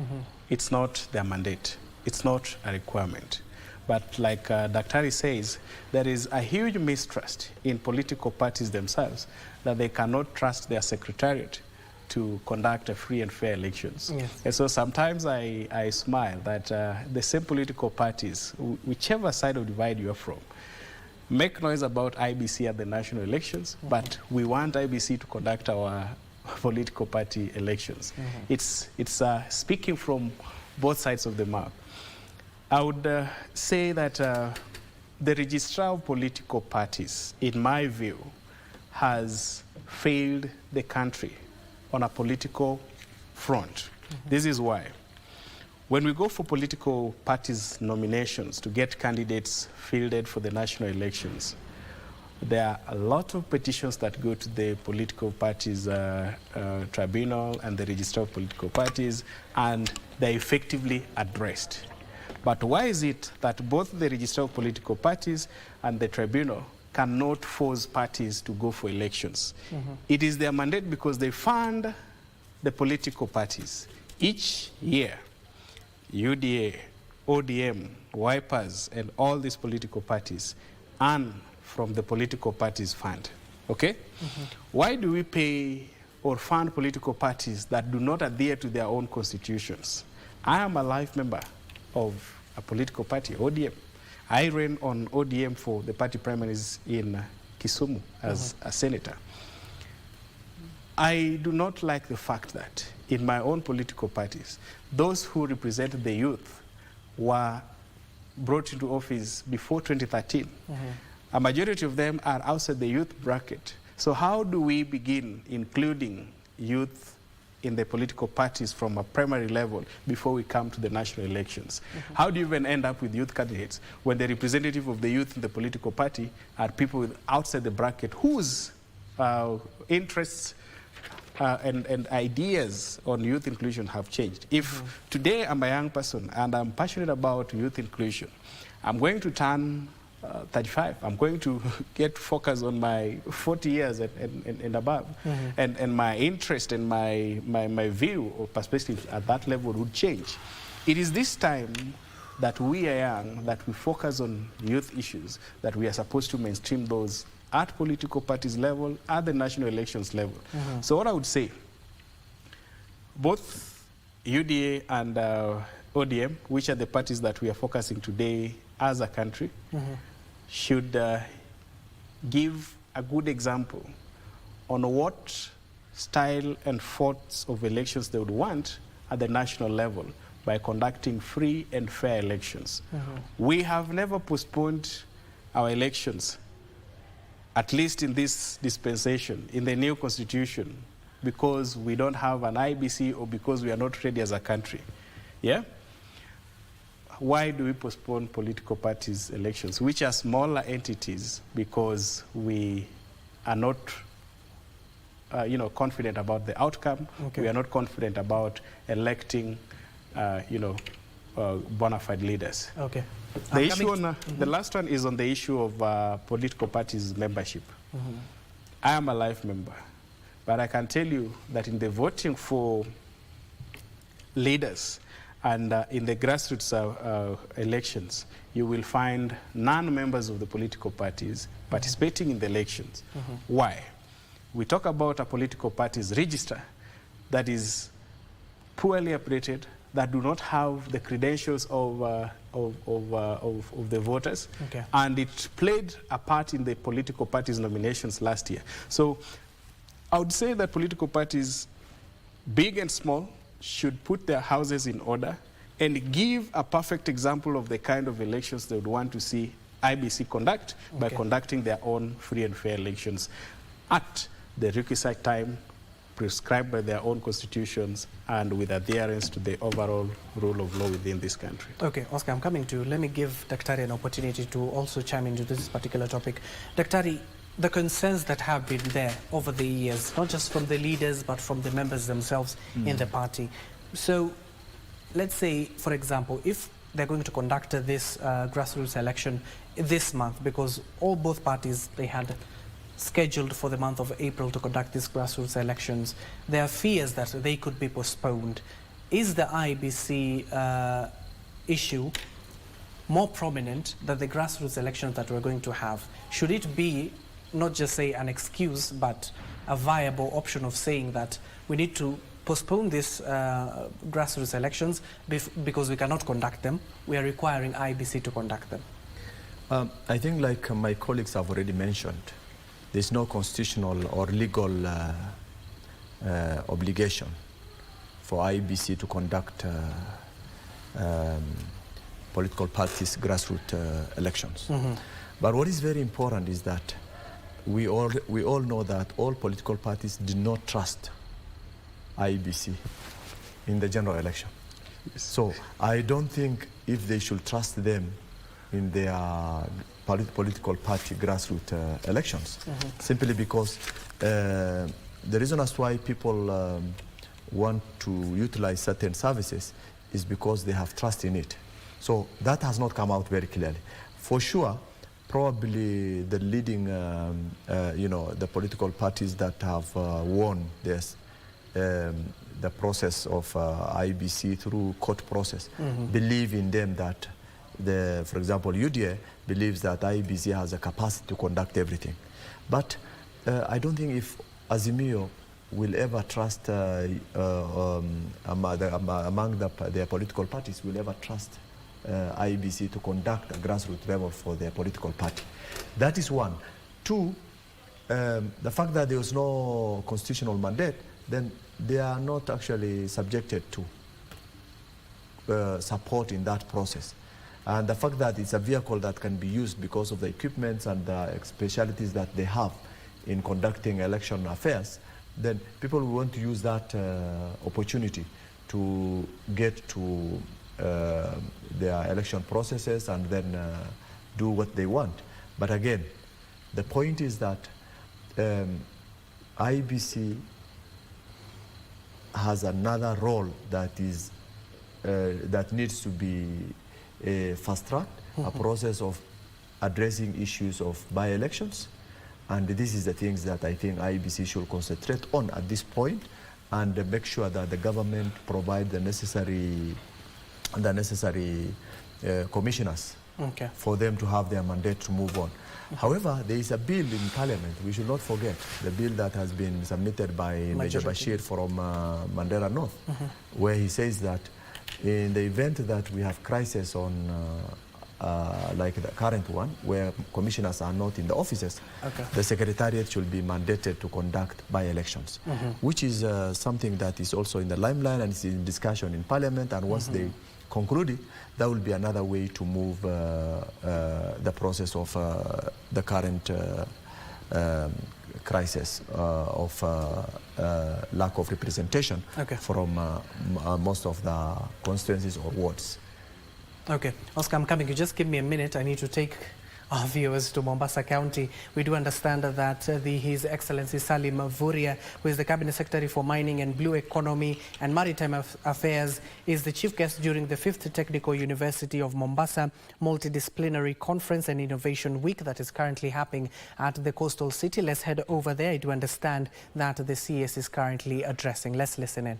It's not their mandate. It's not a requirement. But like Daktari says, there is a huge mistrust in political parties themselves that they cannot trust their secretariat to conduct a free and fair elections. And so sometimes I smile that the same political parties, whichever side of the divide you are from, make noise about IBC at the national elections, but we want IBC to conduct our political party elections. It's speaking from both sides of the map. I would say that the registrar of political parties, in my view, has failed the country on a political front. This is why. When we go for political parties nominations to get candidates fielded for the national elections, There are a lot of petitions that go to the political parties tribunal and the register of political parties, and they're effectively addressed. But why is it that both the register of political parties and the tribunal cannot force parties to go for elections? It is their mandate because they fund the political parties. Each year, UDA, ODM, Wipers, and all these political parties earn from the political parties fund, okay? Why do we pay or fund political parties that do not adhere to their own constitutions? I am a life member of a political party, ODM. I ran on ODM for the party primaries in Kisumu as a senator. I do not like the fact that in my own political parties, those who represent the youth were brought into office before 2013. A majority of them are outside the youth bracket. So how do we begin including youth in the political parties from a primary level before we come to the national elections? How do you even end up with youth candidates when the representative of the youth in the political party are people with outside the bracket whose interests and ideas on youth inclusion have changed? If today I'm a young person and I'm passionate about youth inclusion, I'm going to turn 35. I'm going to get focused on my 40 years and above. And my interest and my view or perspective at that level would change. It is this time that we are young, that we focus on youth issues, that we are supposed to mainstream those at political parties level, at the national elections level. So what I would say, both UDA and ODM, which are the parties that we are focusing today as a country, should give a good example on what style and forms of elections they would want at the national level by conducting free and fair elections. We have never postponed our elections, at least in this dispensation, in the new constitution, because we don't have an IBC or because we are not ready as a country. Yeah? Why do we postpone political parties' elections, which are smaller entities, because we are not confident about the outcome. We are not confident about electing bona fide leaders. The issue on, the last one is on the issue of political parties' membership. I am a life member, but I can tell you that in the voting for leaders, and in the grassroots elections, you will find non-members of the political parties participating in the elections. Why? We talk about a political party's register that is poorly updated, that do not have the credentials of the voters, and it played a part in the political parties' nominations last year. So I would say that political parties, big and small, should put their houses in order and give a perfect example of the kind of elections they would want to see IBC conduct by conducting their own free and fair elections at the requisite time prescribed by their own constitutions and with adherence to the overall rule of law within this country. Okay, Oscar, I'm coming to you. Let me give Daktari an opportunity to also chime into this particular topic. Daktari, the concerns that have been there over the years, not just from the leaders, but from the members themselves in the party. So let's say, for example, if they're going to conduct this grassroots election this month, because both parties, they had scheduled for the month of April to conduct these grassroots elections, there are fears that they could be postponed. Is the IBC issue more prominent than the grassroots elections that we're going to have? Should it be not just say an excuse, but a viable option of saying that we need to postpone these grassroots elections because we cannot conduct them? We are requiring IBC to conduct them. I think, like my colleagues have already mentioned, there's no constitutional or legal obligation for IBC to conduct political parties' grassroots elections. But what is very important is that we all know that all political parties do not trust IBC in the general election. So I don't think if they should trust them, in their political party grassroots elections, simply because the reason as why people want to utilize certain services is because they have trust in it. So that has not come out very clearly. For sure, probably the leading, the political parties that have won this, the process of IBC through court process, believe in them that, for example, UDA believes that IBC has a capacity to conduct everything. But I don't think if Azimio will ever trust, among their political parties, will ever trust IBC to conduct a grassroots level for their political party. That is one. Two, the fact that there was no constitutional mandate, then they are not actually subjected to support in that process. And the fact that it's a vehicle that can be used because of the equipments and the specialities that they have in conducting election affairs, then people will want to use that opportunity to get to their election processes and then do what they want. But again, the point is that IBC has another role that is that needs to be fast-tracked, a process of addressing issues of by-elections. And this is the things that I think IBC should concentrate on at this point, and make sure that the government provide the necessary commissioners for them to have their mandate to move on. However, there is a bill in Parliament, we should not forget, the bill that has been submitted by Major Bashir from Mandera North, where he says that in the event that we have crisis on like the current one, where commissioners are not in the offices, the Secretariat should be mandated to conduct by-elections, which is something that is also in the limelight and is in discussion in Parliament, and once they conclude it, that will be another way to move the process of the current crisis of lack of representation from most of the constituencies or wards. Okay, Oscar, I'm coming. You just give me a minute. I need to take our viewers to Mombasa County. We do understand that His Excellency Salim Vuria, who is the Cabinet Secretary for Mining and Blue Economy and Maritime Affairs, is the chief guest during the 5th Technical University of Mombasa Multidisciplinary Conference and Innovation Week that is currently happening at the coastal city. Let's head over there. I do understand that the CS is currently addressing. Let's listen in.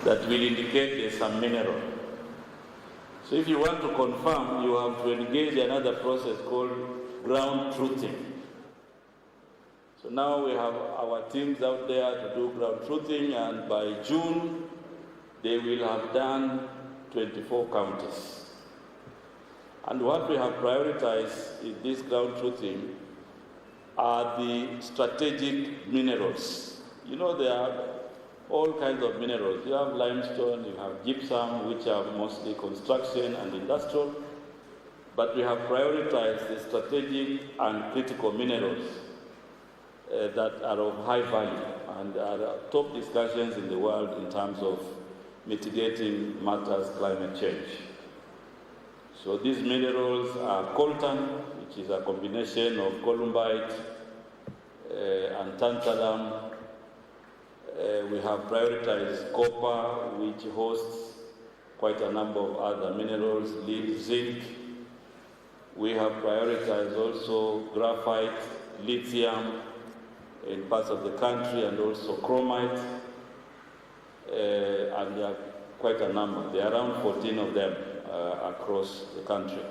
That will indicate there's some mineral. So if you want to confirm, you have to engage another process called ground truthing. So now we have our teams out there to do ground truthing, and by June, they will have done 24 counties. And what we have prioritized in this ground truthing are the strategic minerals. You know, there are all kinds of minerals. You have limestone, you have gypsum, which are mostly construction and industrial, but we have prioritized the strategic and critical minerals that are of high value and are top discussions in the world in terms of mitigating matters climate change. So these minerals are coltan, which is a combination of columbite and tantalum. We have prioritized copper, which hosts quite a number of other minerals, lead, zinc. We have prioritized also graphite, lithium in parts of the country, and also chromite, and there are quite a number. There are around 14 of them across the country.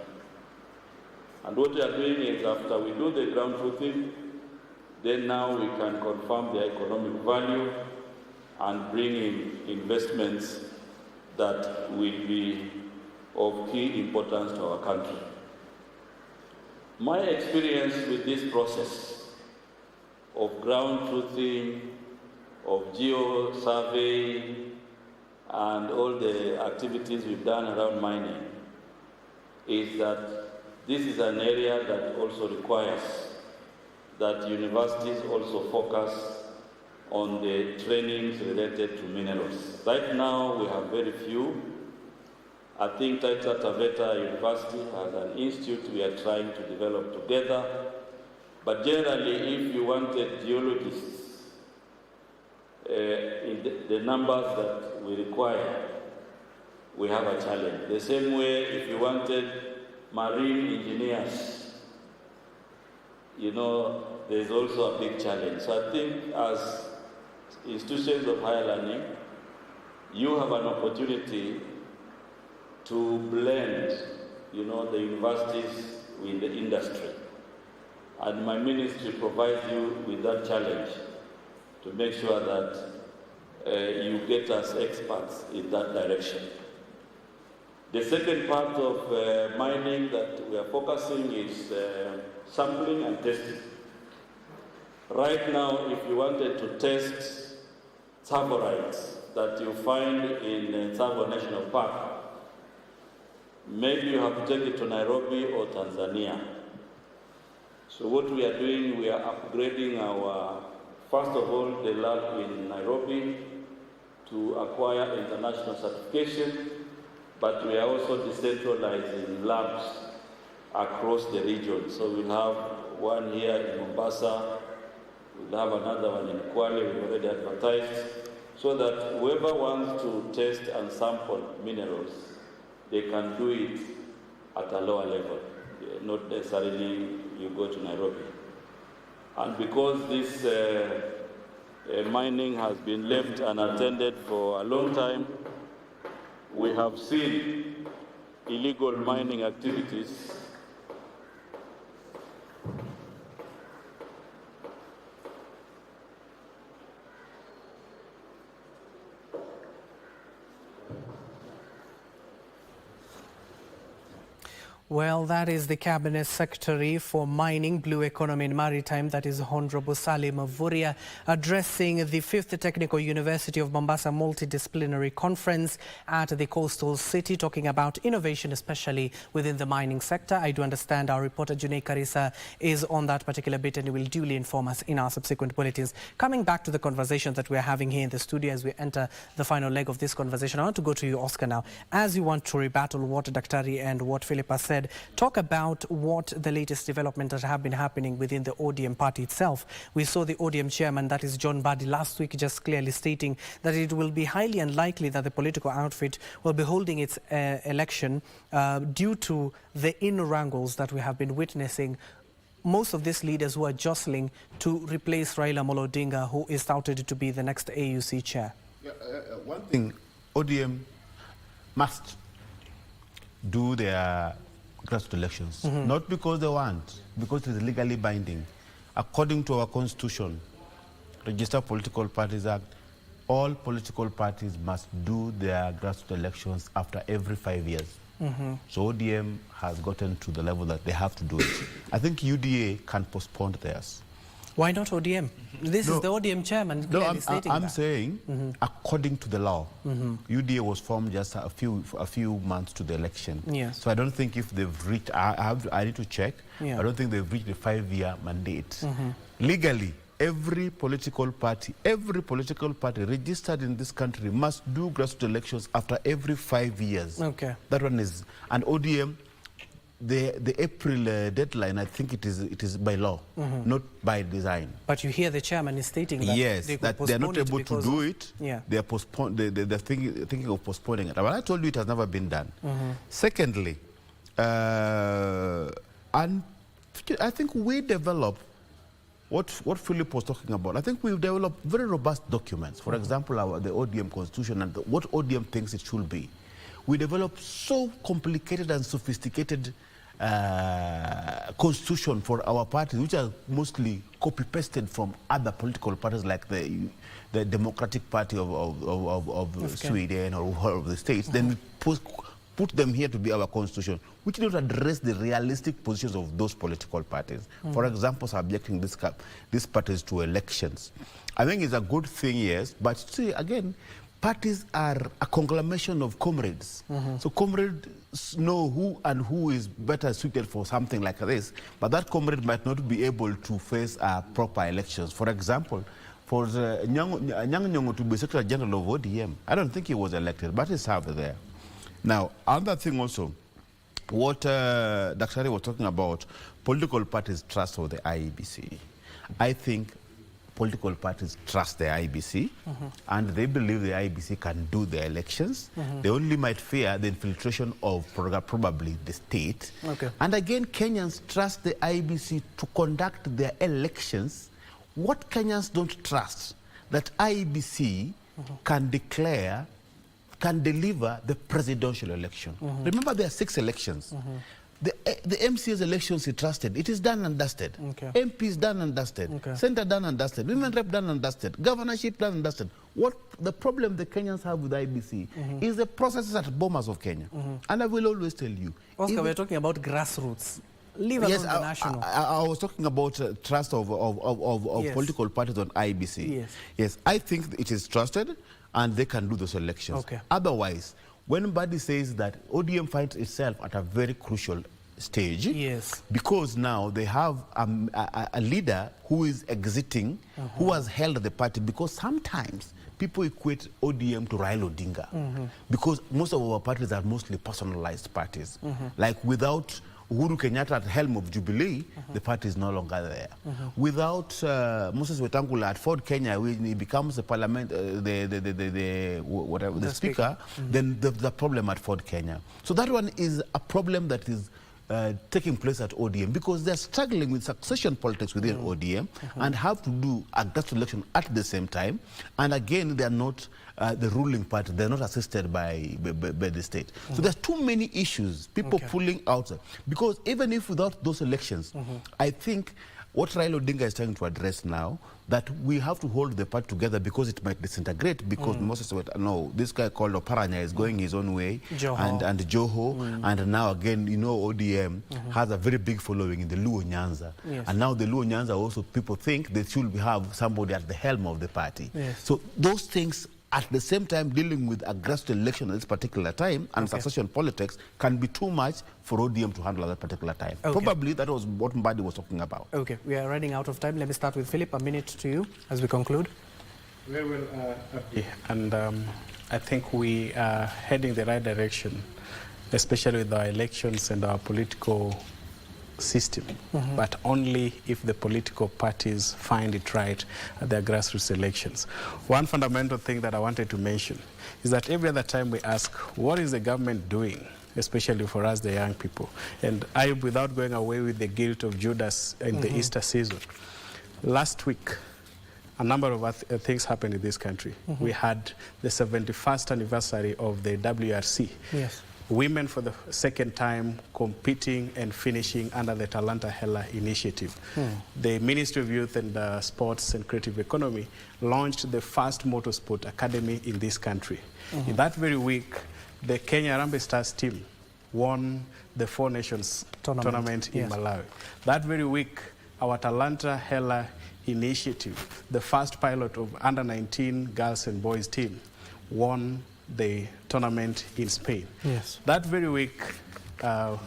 And what we are doing is, after we do the ground truthing, then now we can confirm the economic value and bring in investments that will be of key importance to our country. My experience with this process of ground truthing, of geo-survey, and all the activities we've done around mining is that this is an area that also requires that universities also focus on the trainings related to minerals. Right now, we have very few I think Taita Taveta University has an institute we are trying to develop together. But generally, if you wanted geologists, in the numbers that we require, we have a challenge. The same way, if you wanted marine engineers, you know, there's also a big challenge. So I think as institutions of higher learning, you have an opportunity to blend, you know, the universities with the industry. And my ministry provides you with that challenge to make sure that you get us experts in that direction. The second part of mining that we are focusing is sampling and testing. Right now, if you wanted to test thaborites that you find in Tsavo National Park, maybe you have to take it to Nairobi or Tanzania. So what we are doing, we are upgrading our, first of all, the lab in Nairobi to acquire international certification, but we are also decentralizing labs across the region. So we'll have one here in Mombasa, we'll have another one in Kwale, we've already advertised, so that whoever wants to test and sample minerals, they can do it at a lower level, not necessarily you go to Nairobi. And because this mining has been left unattended for a long time, we have seen illegal mining activities Well, that is the Cabinet Secretary for Mining, Blue Economy and Maritime, that is Honorable Salim Mvurya, addressing the 5th Technical University of Mombasa Multidisciplinary Conference at the coastal city, talking about innovation, especially within the mining sector. I do understand our reporter Junei Karisa is on that particular bit and will duly inform us in our subsequent bulletins. Coming back to the conversation that we're having here in the studio as we enter the final leg of this conversation, I want to go to you, Oscar, now. As you want to rebuttal what Daktari and what Philippa said, talk about what the latest developments that have been happening within the ODM party itself. We saw the ODM chairman, that is John Mbadi, last week just clearly stating that it will be highly unlikely that the political outfit will be holding its election due to the inner wrangles that we have been witnessing. Most of these leaders who are jostling to replace Raila Amolo Odinga, who is touted to be the next AUC chair. One thing, ODM must do their grassroots elections, not because they want, because it is legally binding. According to our constitution, Registered Political Parties Act, all political parties must do their grassroots elections after every 5 years. So ODM has gotten to the level that they have to do it. I think UDA can postpone theirs. Why not ODM? This is the ODM chairman clearly stating I'm that. saying, according to the law, UDA was formed just a few months to the election. Yes. So I don't think if they've reached, I need to check, Yeah. I don't think they've reached the 5-year mandate. Legally, every political party registered in this country must do grassroots elections after every 5 years. Okay. That one is, and ODM, the April deadline, I think it is by law, not by design. But you hear the chairman is stating that yes, they could that they're not postpone it able to because do of- it. Yeah. They're thinking of postponing it. But I told you it has never been done. Secondly, and I think we develop what Philip was talking about. I think we've developed very robust documents. For example, the ODM constitution and what ODM thinks it should be. We developed so complicated and sophisticated constitution for our parties, which are mostly copy-pasted from other political parties like the Democratic Party of Sweden or of the States. Then we put them here to be our constitution, which don't address the realistic positions of those political parties. For example, subjecting these parties to elections. I think it's a good thing, yes, but see, again, parties are a conglomeration of comrades. So comrades know who is better suited for something like this, but that comrade might not be able to face proper elections. For example, for Nyang' Nyong'o to be Secretary General of ODM, I don't think he was elected, but he served there. Now, another thing also, what Dr. was talking about, political parties' trust of the IEBC. I think political parties trust the IEBC, and they believe the IEBC can do the elections. They only might fear the infiltration of probably the state. Okay. And again, Kenyans trust the IEBC to conduct their elections. What Kenyans don't trust, that IEBC can declare, can deliver the presidential election. Remember, there are 6 elections. The MCA's elections he trusted. It is done and dusted. Okay. MPs done and dusted. Okay. Senator done and dusted. Women rep done and dusted. Governorship done and dusted. What the problem the Kenyans have with IBC is the processes at Bomas of Kenya. And I will always tell you. Oscar, we're talking about grassroots. Leave alone the national. I was talking about trust of political parties on IBC. Yes, I think it is trusted and they can do those elections. Okay. Otherwise, when Mbadi says that ODM finds itself at a very crucial stage, because now they have a leader who is exiting, who has held the party, because sometimes people equate ODM to Raila Odinga, because most of our parties are mostly personalized parties. Like without Uhuru Kenyatta at helm of Jubilee, the party is no longer there. Without Moses Wetangula at Ford Kenya, when he becomes the parliament, the speaker, then the problem at Ford Kenya. So that one is a problem that is taking place at ODM, because they're struggling with succession politics within ODM and have to do a grassroots election at the same time. And again, they're not the ruling party, they're not assisted by the state. So there's too many issues, people pulling out. Because even if without those elections, I think what Raila Odinga is trying to address now, that we have to hold the party together because it might disintegrate, because Moses, no, this guy called Oparanya is going his own way, and Joho, and now again, you know, ODM has a very big following in the Luo Nyanza. And now the Luo Nyanza also, people think they should have somebody at the helm of the party. So those things, at the same time, dealing with a grassroots election at this particular time and succession politics can be too much for ODM to handle at that particular time. Probably that was what Mbadi was talking about. Okay, we are running out of time. Let me start with Philip. A minute to you as we conclude. Very well, and I think we are heading the right direction, especially with our elections and our political system, but only if the political parties find it right at their grassroots elections. One fundamental thing that I wanted to mention is that every other time we ask, what is the government doing, especially for us, the young people? And I, without going away with the guilt of Judas in the Easter season, last week, a number of things happened in this country. We had the 71st anniversary of the WRC. Women for the second time competing and finishing under the Talanta Hela initiative. The Ministry of Youth and Sports and Creative Economy launched the first motorsport academy in this country. In that very week, the Kenya Harambee Stars team won the Four Nations tournament in Malawi. That very week, our Talanta Hela initiative, the first pilot of under-19 girls and boys team, won the tournament in Spain. That very week, the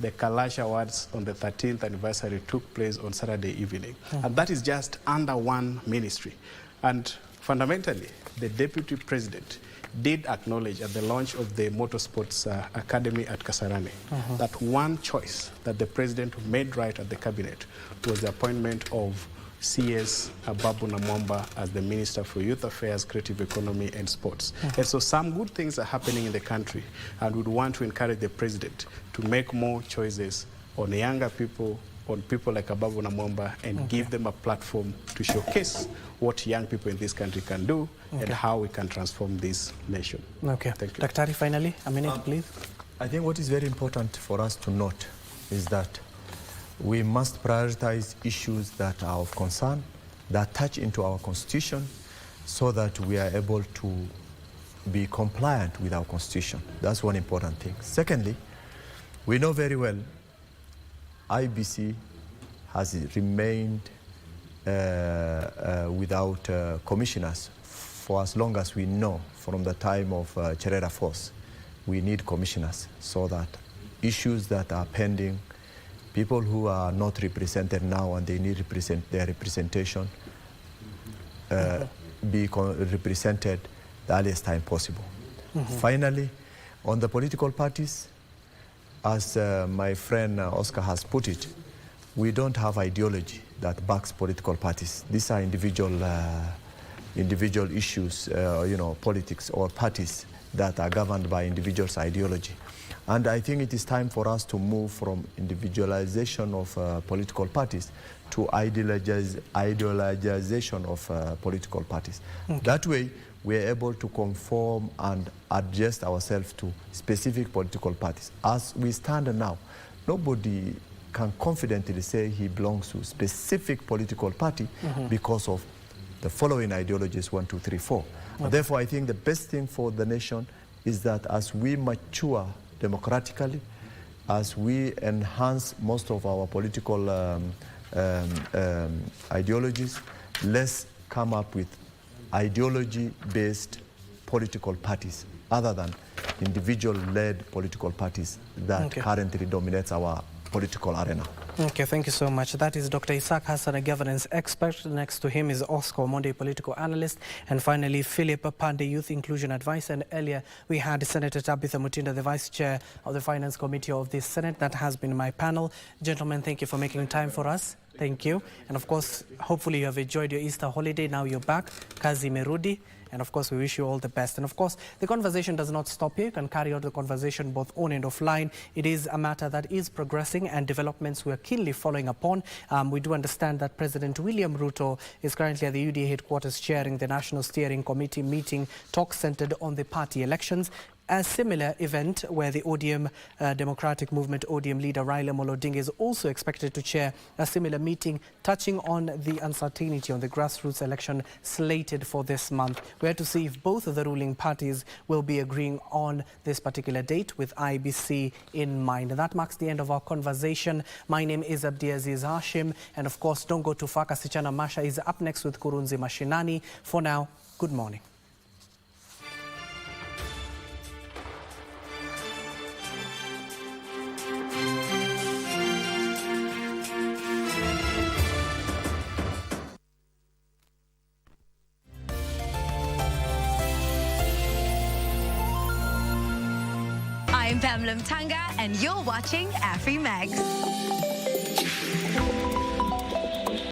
Kalash Awards on the 13th anniversary took place on Saturday evening. And that is just under one ministry. And fundamentally, the Deputy President did acknowledge at the launch of the Motorsports Academy at Kasarani that one choice that the President made right at the Cabinet was the appointment of CS Babu Namwamba as the Minister for Youth Affairs, Creative Economy and Sports. And so some good things are happening in the country, and we want to encourage the President to make more choices on younger people, on people like Babu Namwamba, and give them a platform to showcase what young people in this country can do and how we can transform this nation. Thank you. Daktari, finally, a minute, please. I think what is very important for us to note is that we must prioritize issues that are of concern, that touch into our constitution, so that we are able to be compliant with our constitution. That's one important thing. Secondly, we know very well IBC has remained without commissioners for as long as we know. From the time of Cherera Force, we need commissioners so that issues that are pending, people who are not represented now and they need their representation, be represented the earliest time possible. Finally, On the political parties, as my friend Oscar has put it, we don't have ideology that backs political parties. These are individual issues, politics or parties that are governed by individuals' ideology. And I think it is time for us to move from individualization of political parties to ideologization of political parties. Okay. That way, we are able to conform and adjust ourselves to specific political parties. As we stand now, nobody can confidently say he belongs to a specific political party because of the following ideologies, 1, 2, 3, 4. Okay. Therefore, I think the best thing for the nation is that as we mature democratically, as we enhance most of our political ideologies, let's come up with ideology-based political parties other than individual-led political parties that currently dominates our political arena. Okay, thank you so much. That is Dr. Isaac Hassan, a governance expert. Next to him is Oscar Omondi, political analyst. And finally, Philip Pande, youth inclusion advisor. And earlier, we had Senator Tabitha Mutinda, the vice chair of the Finance Committee of the Senate. That has been my panel. Gentlemen, thank you for making time for us. Thank you. And of course, hopefully you have enjoyed your Easter holiday. Now you're back. Kazi merudi. And of course, we wish you all the best. And of course, the conversation does not stop here. You can carry out the conversation both on and offline. It is a matter that is progressing and developments we are keenly following upon. We do understand that President William Ruto is currently at the UDA headquarters chairing the National Steering Committee meeting, talks centered on the party elections. A similar event where the ODM Democratic Movement ODM leader Raila Odinga is also expected to chair a similar meeting touching on the uncertainty on the grassroots election slated for this month. We have to see if both of the ruling parties will be agreeing on this particular date with IBC in mind. And that marks the end of our conversation. My name is Abdiaziz Hashim, and of course don't go too far. Kasichana Masha is up next with Kurunzi Mashinani. For now, good morning. I'm Pamela Mtanga, and you're watching AfriMags.